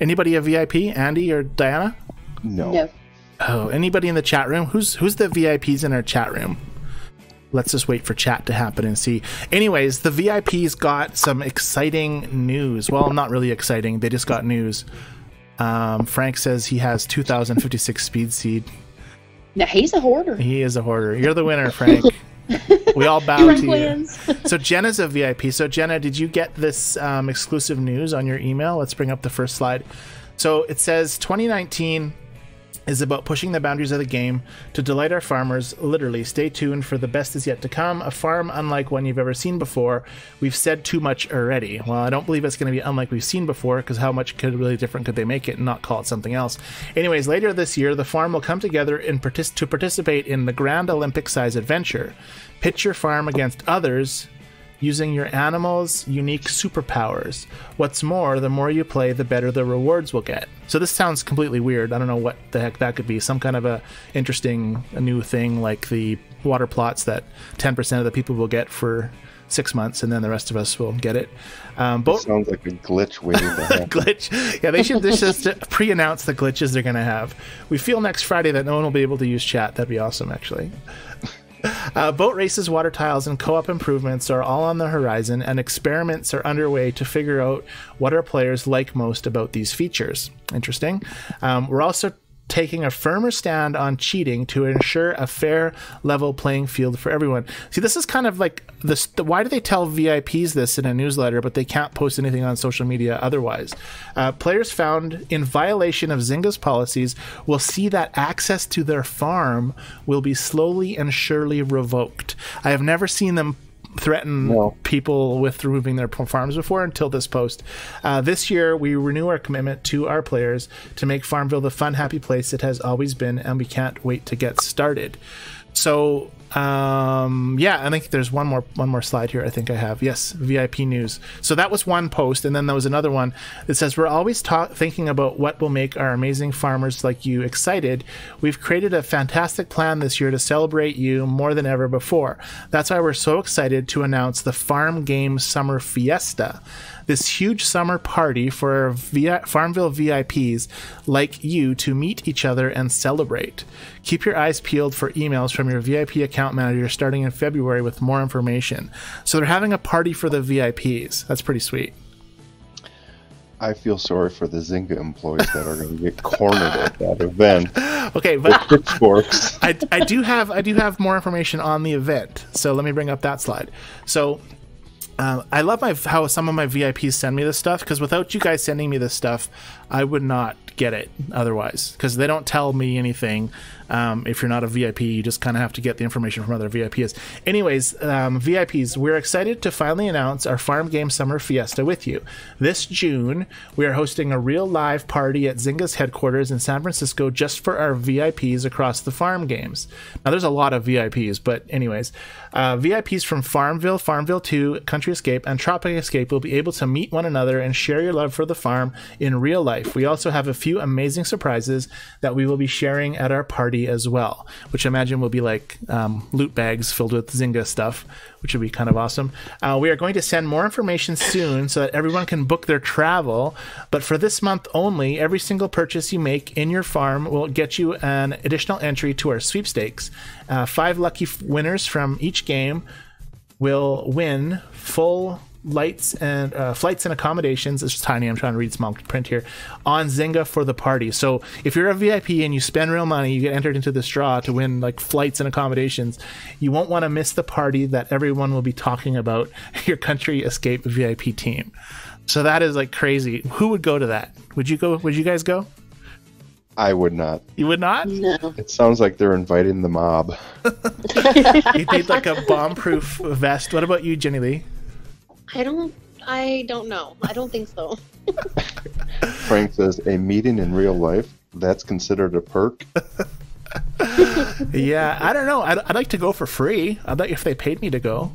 Anybody a VIP? Andy or Diana? No. Oh, anybody in the chat room? Who's the VIPs in our chat room? Let's just wait for chat to happen and see. Anyways, the VIPs got some exciting news. Well, not really exciting. They just got news. Frank says he has 2,056 speed seed. Now he's a hoarder. He is a hoarder. You're the winner, Frank. We all bow to you. So Jenna's a VIP. So Jenna, did you get this exclusive news on your email? Let's bring up the first slide. So it says 2019 is about pushing the boundaries of the game to delight our farmers. Literally, stay tuned for the best is yet to come. A farm unlike one you've ever seen before. We've said too much already. Well, I don't believe it's going to be unlike we've seen before, because how much really different could they make it and not call it something else? Anyways, later this year, the farm will come together to participate in the grand Olympic-size adventure. Pitch your farm against others using your animals' unique superpowers. What's more, the more you play, the better the rewards will get. So this sounds completely weird. I don't know what the heck that could be. Some kind of a new thing, like the water plots that 10% of the people will get for 6 months, and then the rest of us will get it. Sounds like a glitch waiting to happen. Glitch. Yeah, they should just pre-announce the glitches they're going to have. We feel next Friday that no one will be able to use chat. That'd be awesome, actually. Boat races, water tiles, and co-op improvements are all on the horizon, and experiments are underway to figure out what our players like most about these features. Interesting. We're also taking a firmer stand on cheating to ensure a fair, level playing field for everyone. See, this is kind of like this. Why do they tell VIPs this in a newsletter, but they can't post anything on social media otherwise? Players found in violation of Zynga's policies will see that access to their farm will be slowly and surely revoked. I have never seen them threaten people with removing their farms before until this post. This year, we renew our commitment to our players to make FarmVille the fun, happy place it has always been, and we can't wait to get started. So, yeah, I think there's one more slide here. I think I have. Yes, VIP news. So that was one post, and then there was another one that says, we're always thinking about what will make our amazing farmers like you excited. We've created a fantastic plan this year to celebrate you more than ever before. That's why we're so excited to announce the Farm Game Summer Fiesta. This huge summer party for FarmVille VIPs like you to meet each other and celebrate. Keep your eyes peeled for emails from your VIP account account manager starting in February with more information. So they're having a party for the VIPs. That's pretty sweet. I feel sorry for the Zynga employees that are going to get cornered at that event. Okay, but pitchforks. I do have more information on the event. So let me bring up that slide. So I love how some of my VIPs send me this stuff, because without you guys sending me this stuff, I would not get it otherwise, because they don't tell me anything. If you're not a VIP, you just kind of have to get the information from other VIPs. Anyways, VIPs, we're excited to finally announce our Farm Game Summer Fiesta with you. This June, we are hosting a real live party at Zynga's headquarters in San Francisco just for our VIPs across the farm games. Now, there's a lot of VIPs, but anyways, VIPs from FarmVille, FarmVille2, Country Escape, and Tropic Escape will be able to meet one another and share your love for the farm in real life. We also have a few amazing surprises that we will be sharing at our party as well, which I imagine will be like loot bags filled with Zynga stuff, which would be kind of awesome. We are going to send more information soon so that everyone can book their travel, but for this month only, every single purchase you make in your farm will get you an additional entry to our sweepstakes. 5 lucky winners from each game will win full flights and accommodations. It's tiny, I'm trying to read small print here, on Zynga for the party. So if you're a VIP and you spend real money, you get entered into this draw to win like flights and accommodations. You won't want to miss the party that everyone will be talking about, your Country Escape VIP team. So that is like crazy. Who would go to that? Would you go? Would you guys go? I would not. You would not? No. It sounds like they're inviting the mob. You need like a bomb-proof vest. What about you, Jennilee? I don't know. I don't think so. Frank says, a meeting in real life, that's considered a perk. Yeah, I don't know. I'd like to go for free. I'd like if they paid me to go.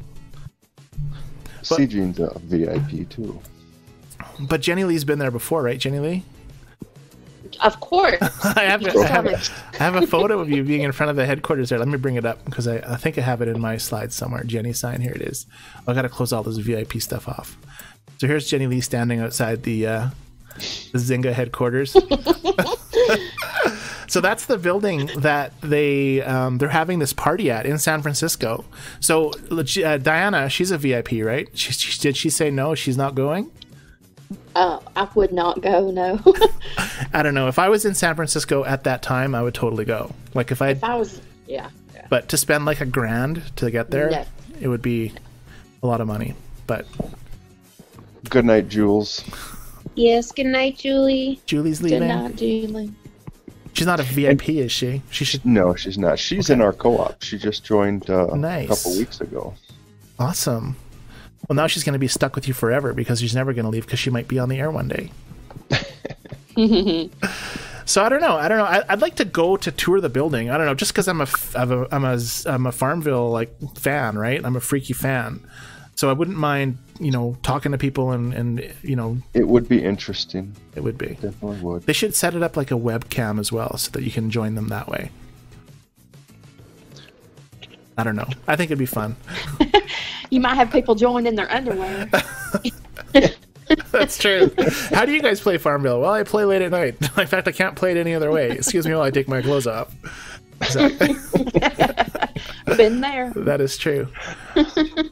Seagene's a VIP too. But Jennilee's been there before, right, Jennilee? Of course. I have a photo of you being in front of the headquarters there. Let me bring it up because I think I have it in my slides somewhere. Jenny sign, here it is. I got to close all this VIP stuff off. So here's Jennilee standing outside the Zynga headquarters. So that's the building that they're having this party at in San Francisco. So Diana, she's a VIP, right? Did she say no? She's not going? I would not go, no. I don't know. If I was in San Francisco at that time, I would totally go. Like if I was, yeah. But to spend like $1,000 to get there, no. It would be a lot of money. But good night, Jules. Yes, good night, Julie. Julie's leaving. Good night, Julie. She's not a VIP, is she? She should. No, she's not. She's in our co-op. She just joined nice. A couple weeks ago. Awesome. Well, now she's going to be stuck with you forever because she's never going to leave because she might be on the air one day. So I don't know. I'd like to go to tour the building. I don't know, just because I'm a FarmVille like fan, right? I'm a freaky fan, so I wouldn't mind, talking to people and It would be interesting. It would be. Definitely would. They should set it up like a webcam as well, so that you can join them that way. I don't know. I think it'd be fun. You might have people join in their underwear. That's true. How do you guys play FarmVille? Well, I play late at night. In fact, I can't play it any other way. Excuse me while I take my clothes off. Been there. That is true.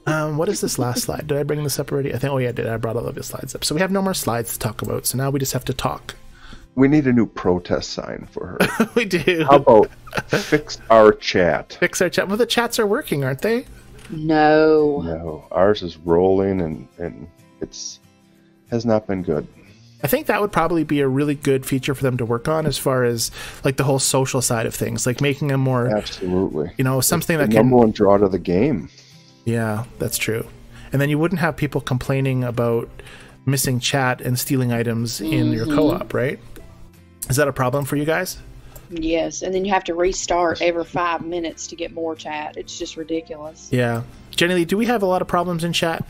What is this last slide? Did I bring this up already? I think, oh yeah, I did. I brought all of the slides up. So we have no more slides to talk about. So now we just have to talk. We need a new protest sign for her. We do. How about fix our chat? Fix our chat. Well, the chats are working, aren't they? No. Ours is rolling and has not been good. I think that would probably be a really good feature for them to work on as far as like the whole social side of things, like making them more absolutely, something that can number one draw to the game. Yeah, that's true. And then you wouldn't have people complaining about missing chat and stealing items in your co-op, right? Is that a problem for you guys? Yes, and then you have to restart every 5 minutes to get more chat. It's just ridiculous. Yeah. Jennilee, do we have a lot of problems in chat?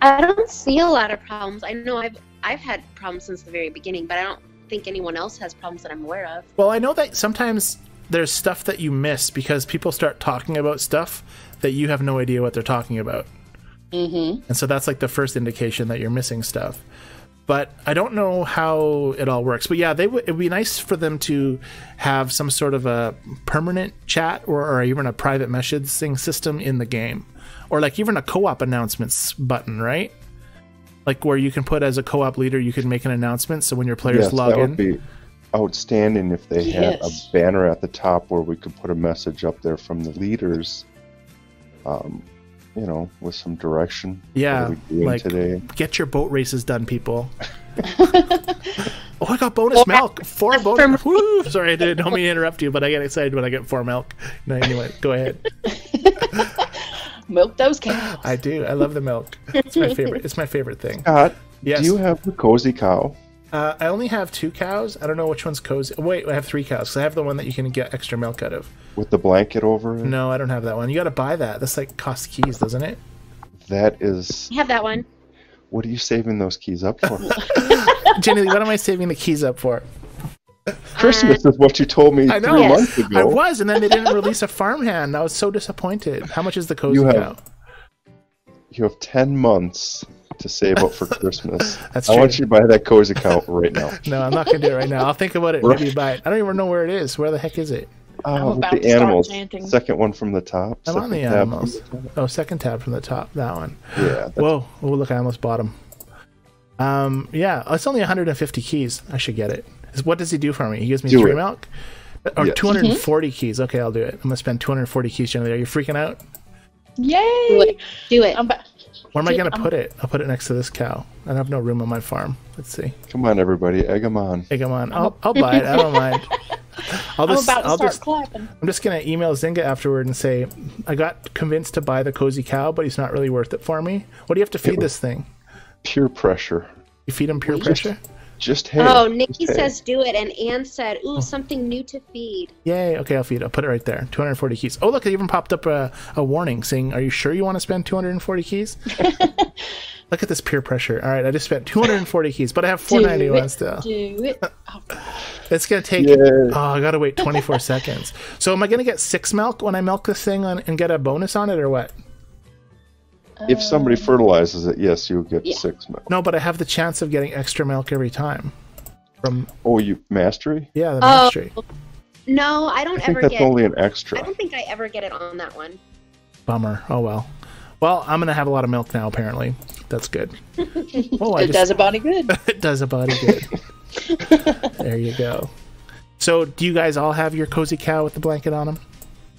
I don't see a lot of problems. I know I've had problems since the very beginning, but I don't think anyone else has problems that I'm aware of. Well, I know that sometimes there's stuff that you miss because people start talking about stuff that you have no idea what they're talking about. Mm-hmm. And so that's like the first indication that you're missing stuff. but I don't know how it all works. But yeah, it'd be nice for them to have some sort of a permanent chat or even a private messaging system in the game, or like even a co-op announcements button, right? Like where you can put as a co-op leader, you can make an announcement so when your players log that in. would be outstanding if they had a banner at the top where we could put a message up there from the leaders. With some direction. Yeah, what are we doing like today? Get your boat races done, people. Oh, I got bonus milk. 4 bonus. Woo! Sorry, I don't mean to interrupt you, but I get excited when I get 4 milk. No, anyway, go ahead. Milk those cows. I do. I love the milk. It's my favorite. It's my favorite thing. Scott, Yes. do you have the cozy cow? I only have 2 cows. I don't know which one's cozy. Wait, I have 3 cows. So I have the one that you can get extra milk out of. With the blanket over it? No, I don't have that one. You got to buy that. That's like cost keys, doesn't it? That is... I have that one. What are you saving those keys up for? Jennilee, what am I saving the keys up for? Christmas is what you told me I know. 3 months ago. I was, and then they didn't release a farmhand. I was so disappointed. How much is the cozy cow? You have 10 months to save up for Christmas. That's I true. want you to buy that cozy cow right now. No, I'm not going to do it right now. I'll think about it and maybe buy it. I don't even know where it is. Where the heck is it? I'm With about the to start animals. chanting. Second one from the top. I'm on the second tab animals. from the top. Oh, second tab from the top. That one. Yeah. Whoa. Oh, look, I almost bought him. Yeah, it's only 150 keys. I should get it. What does he do for me? He gives me 3 milk? Or Yes. 240 keys. Okay, I'll do it. I'm going to spend 240 keys, Jennilee. Are you freaking out? Yay! Do it. Where am I going to put it? I'll put it next to this cow. I have no room on my farm. Let's see. Come on, everybody. Egg them on. Hey, come on. I'll buy it. I don't mind. I'm about to start clapping. I'm just going to email Zynga afterward and say, I got convinced to buy the cozy cow, but he's not really worth it for me. What do you have to feed this thing? Pure pressure. You feed him pure pressure? Just hay. Oh, Nikki Just hay. says do it, and Anne said, ooh, something new to feed. Yay. Okay, I'll feed it. I'll put it right there. 240 keys. Oh, look, it even popped up a warning saying, are you sure you want to spend 240 keys? Look at this peer pressure. All right, I just spent 240 keys, but I have 491 still. Do it. It's going to take... Yay. Oh, I got to wait 24 seconds. So am I going to get 6 milk when I milk this thing and get a bonus on it, or what? If somebody fertilizes it, yes, you'll get 6 milk. No, but I have the chance of getting extra milk every time. Oh, you mastery? Yeah, the mastery. No, I don't I think ever that's get... only an extra. I don't think I ever get it on that one. Bummer. Oh, well. Well, I'm going to have a lot of milk now, apparently. That's good. Oh, It does a body good. It does a body good. There you go. So, do you guys all have your cozy cow with the blanket on him?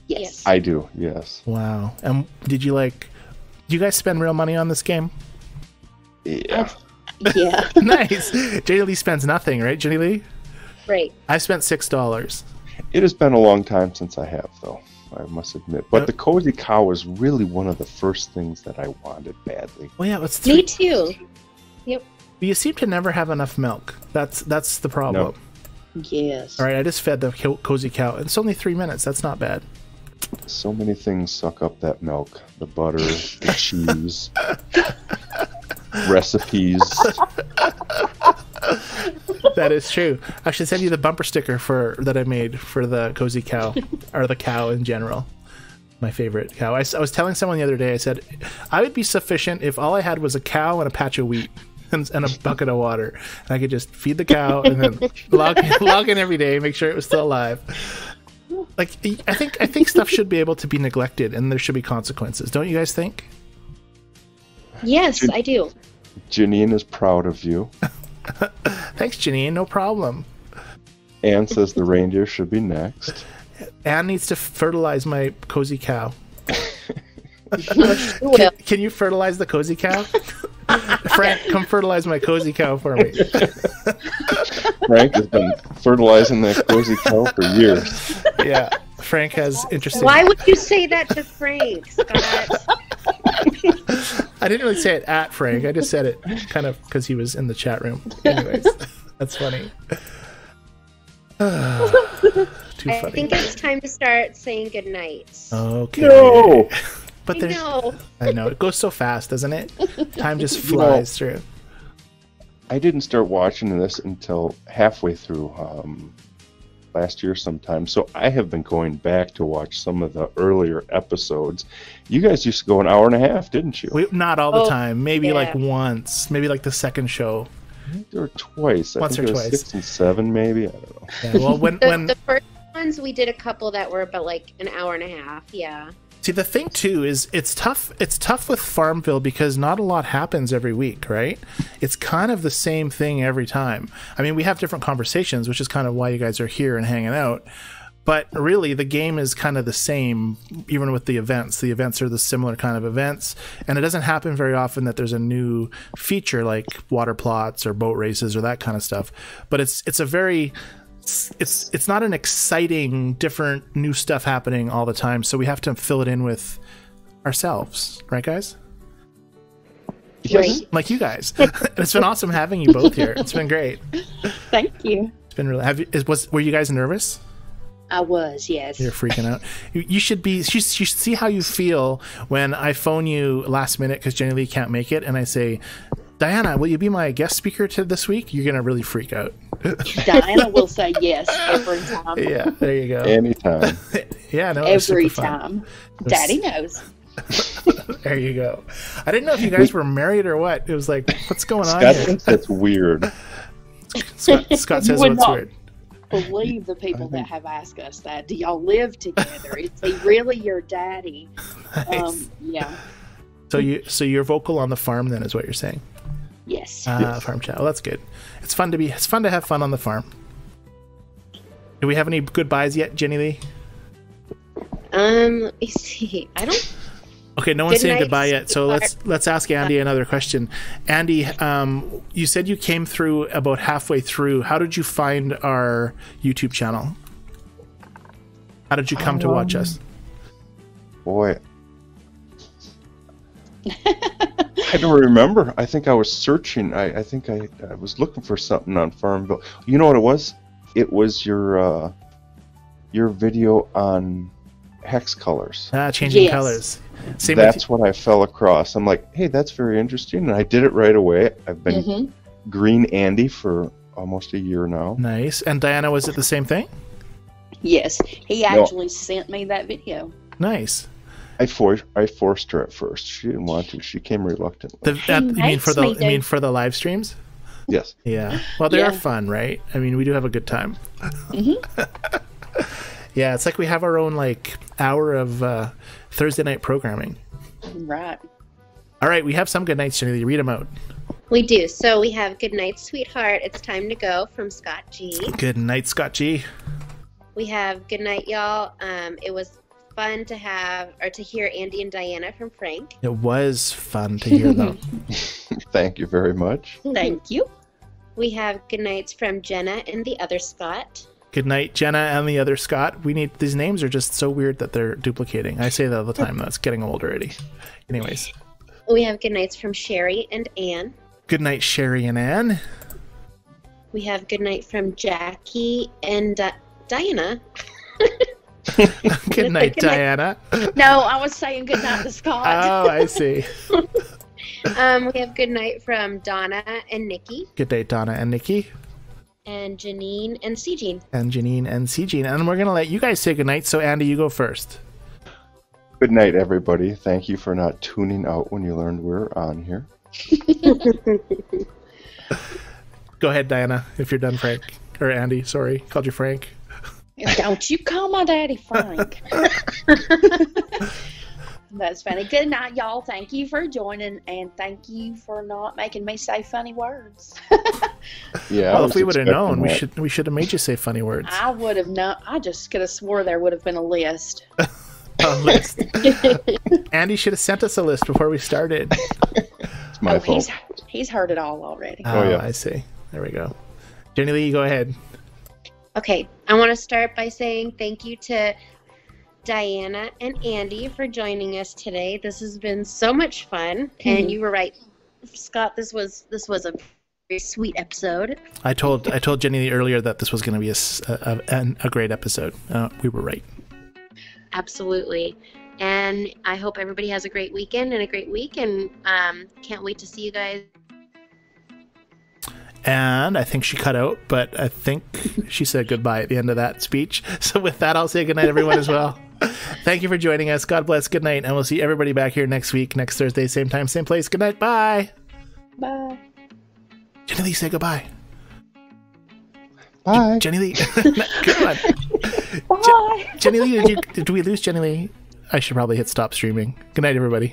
Yes. I do, yes. Wow. And do you guys spend real money on this game? Yeah. Yeah. Nice. Jennilee spends nothing, right, Jennilee? Right. I spent $6. It has been a long time since I have, though, I must admit. But the cozy cow was really one of the first things that I wanted badly. Well, yeah, it's Me too. Yep. You seem to never have enough milk. That's the problem. No. Yes. All right, I just fed the cozy cow. It's only 3 minutes. That's not bad. So many things suck up that milk. The butter, the cheese, recipes. That is true. I should send you the bumper sticker that I made for the cozy cow, or the cow in general. My favorite cow. I was telling someone the other day, I said, I would be sufficient if all I had was a cow and a patch of wheat and a bucket of water. And I could just feed the cow and then log in every day, make sure it was still alive. Like, I think stuff should be able to be neglected and there should be consequences. Don't you guys think? Yes, I do. Janine is proud of you. Thanks, Janine. No problem. Anne says the reindeer should be next. Anne needs to fertilize my cozy cow. Will. Can you fertilize the cozy cow? Frank, come fertilize my cozy cow for me. Frank has been fertilizing that cozy cow for years. Yeah, Frank has interesting... Why would you say that to Frank, Scott? I didn't really say it at Frank. I just said it kind of because he was in the chat room. Anyways, that's funny. Too I funny. think it's time to start saying goodnight. Okay. No! But I there's... know. I know. It goes so fast, doesn't it? Time just flies through. I didn't start watching this until halfway through last year sometime, so I have been going back to watch some of the earlier episodes. You guys used to go an hour and a half, didn't you? Not all the time. Maybe yeah. like once. Maybe like the second show. There were twice. Once I think or it was twice. 6 and 7, maybe. I don't know. Yeah, well, when The first ones we did a couple that were about like an hour and a half. Yeah. see, the thing too is it's tough with Farmville because not a lot happens every week, right? It's kind of the same thing every time. I mean, we have different conversations, which is kind of why you guys are here and hanging out. But really, the game is kind of the same, even with the events. The events are the similar kind of events, and it doesn't happen very often that there's a new feature like water plots or boat races or that kind of stuff. But it's a very it's not an exciting, different, new stuff happening all the time. So we have to fill it in with ourselves, right, guys? Yes. Like you guys. And it's been awesome having you both here. It's been great. Thank you. It's been really. Were you guys nervous? I was, yes. You're freaking out. You should see how you feel when I phone you last minute because Jennilee can't make it, and I say, Diana, will you be my guest speaker to this week? You're gonna really freak out. Diana will say yes every time. Yeah, there you go. Anytime. Yeah, no, it was Every super fun. time. Daddy knows. There you go. I didn't know if you guys were married or what. It was like, what's going on Scott here? thinks that's weird. Scott says Would what's not weird. Believe the people that have asked us that. Do y'all live together? Is he really your daddy? Nice. Yeah. So you're vocal on the farm then, is what you're saying? Yes. Farm chat. Well, that's good. It's fun to have fun on the farm. Do we have any goodbyes yet, Jennilee? Let me see. I don't. Okay, no one's Good saying night, goodbye yet, so sweetheart. let's ask Andy another question. Andy, you said you came through about halfway through. How did you find our YouTube channel? How did you come to watch us? Boy. I don't remember. I think I was searching. I think I was looking for something on Farmville. You know what it was? It was your video on hex colors. Changing Yes. colors. Same That's what I fell across. I'm like, hey, that's very interesting, and I did it right away. I've been Mhm. Green Andy for almost a year now. Nice. And Diana, was it the same thing? Yes. He actually sent me that video. Nice. I forced her at first. She didn't want to. She came reluctantly. You mean for hates me, the live streams? Yes. Yeah. Well, they Yeah. are fun, right? I mean, we do have a good time. Yeah, it's like we have our own like hour of Thursday night programming. Right. All right, we have some good nights, Jennilee. Read them out. We do. So we have Good Night, Sweetheart. It's time to go from Scott G. Good night, Scott G. We have Good Night, y'all. It was fun to hear Andy and Diana from Frank. It was fun to hear them. Thank you very much. Thank you. We have Good Nights from Jenna and the other Scott. Good night, Jenna and the other Scott. These names are just so weird that they're duplicating. I say that all the time. That's getting old already. Anyways, We have Good Nights from Sherry and Ann. good night, Sherry and Ann. We have Good Night from Jackie and Diana. Good night, Good night. Diana. No, I was saying good night to Scott. Oh, I see. We have Good Night from Donna and Nikki. Good night, Donna and Nikki. And Janine and Sejean. And Janine and Sejean. And we're going to let you guys say goodnight. So, Andy, you go first. Good night, everybody. Thank you for not tuning out when you learned we're on here. Go ahead, Diana, if you're done, Frank. Or Andy, sorry. Called you Frank. Don't you call my daddy Frank. That's funny. Good night, y'all. Thank you for joining, and thank you for not making me say funny words. Yeah. Well, I if was we would have known, expecting we should have made you say funny words. I would have known. I just could have swore there would have been a list. A list. Andy should have sent us a list before we started. that. It's my fault. He's heard it all already. Oh, yeah. I see. There we go. Jennilee, go ahead. Okay, I want to start by saying thank you to Diana and Andy for joining us today. This has been so much fun, and you were right, Scott. This was a very sweet episode. I told Jennilee earlier that this was going to be a great episode. We were right. Absolutely, and I hope everybody has a great weekend and a great week, and can't wait to see you guys. And I think she cut out, but I think she said goodbye at the end of that speech. So with that, I'll say goodnight, everyone, as well. Thank you for joining us. God bless. Good night. And we'll see everybody back here next week, next Thursday, same time, same place. Good night. Bye. Bye. Jennilee, say goodbye. Bye. Jennilee. Good one. Bye. Jennilee, did we lose Jennilee? I should probably hit stop streaming. Good night, everybody.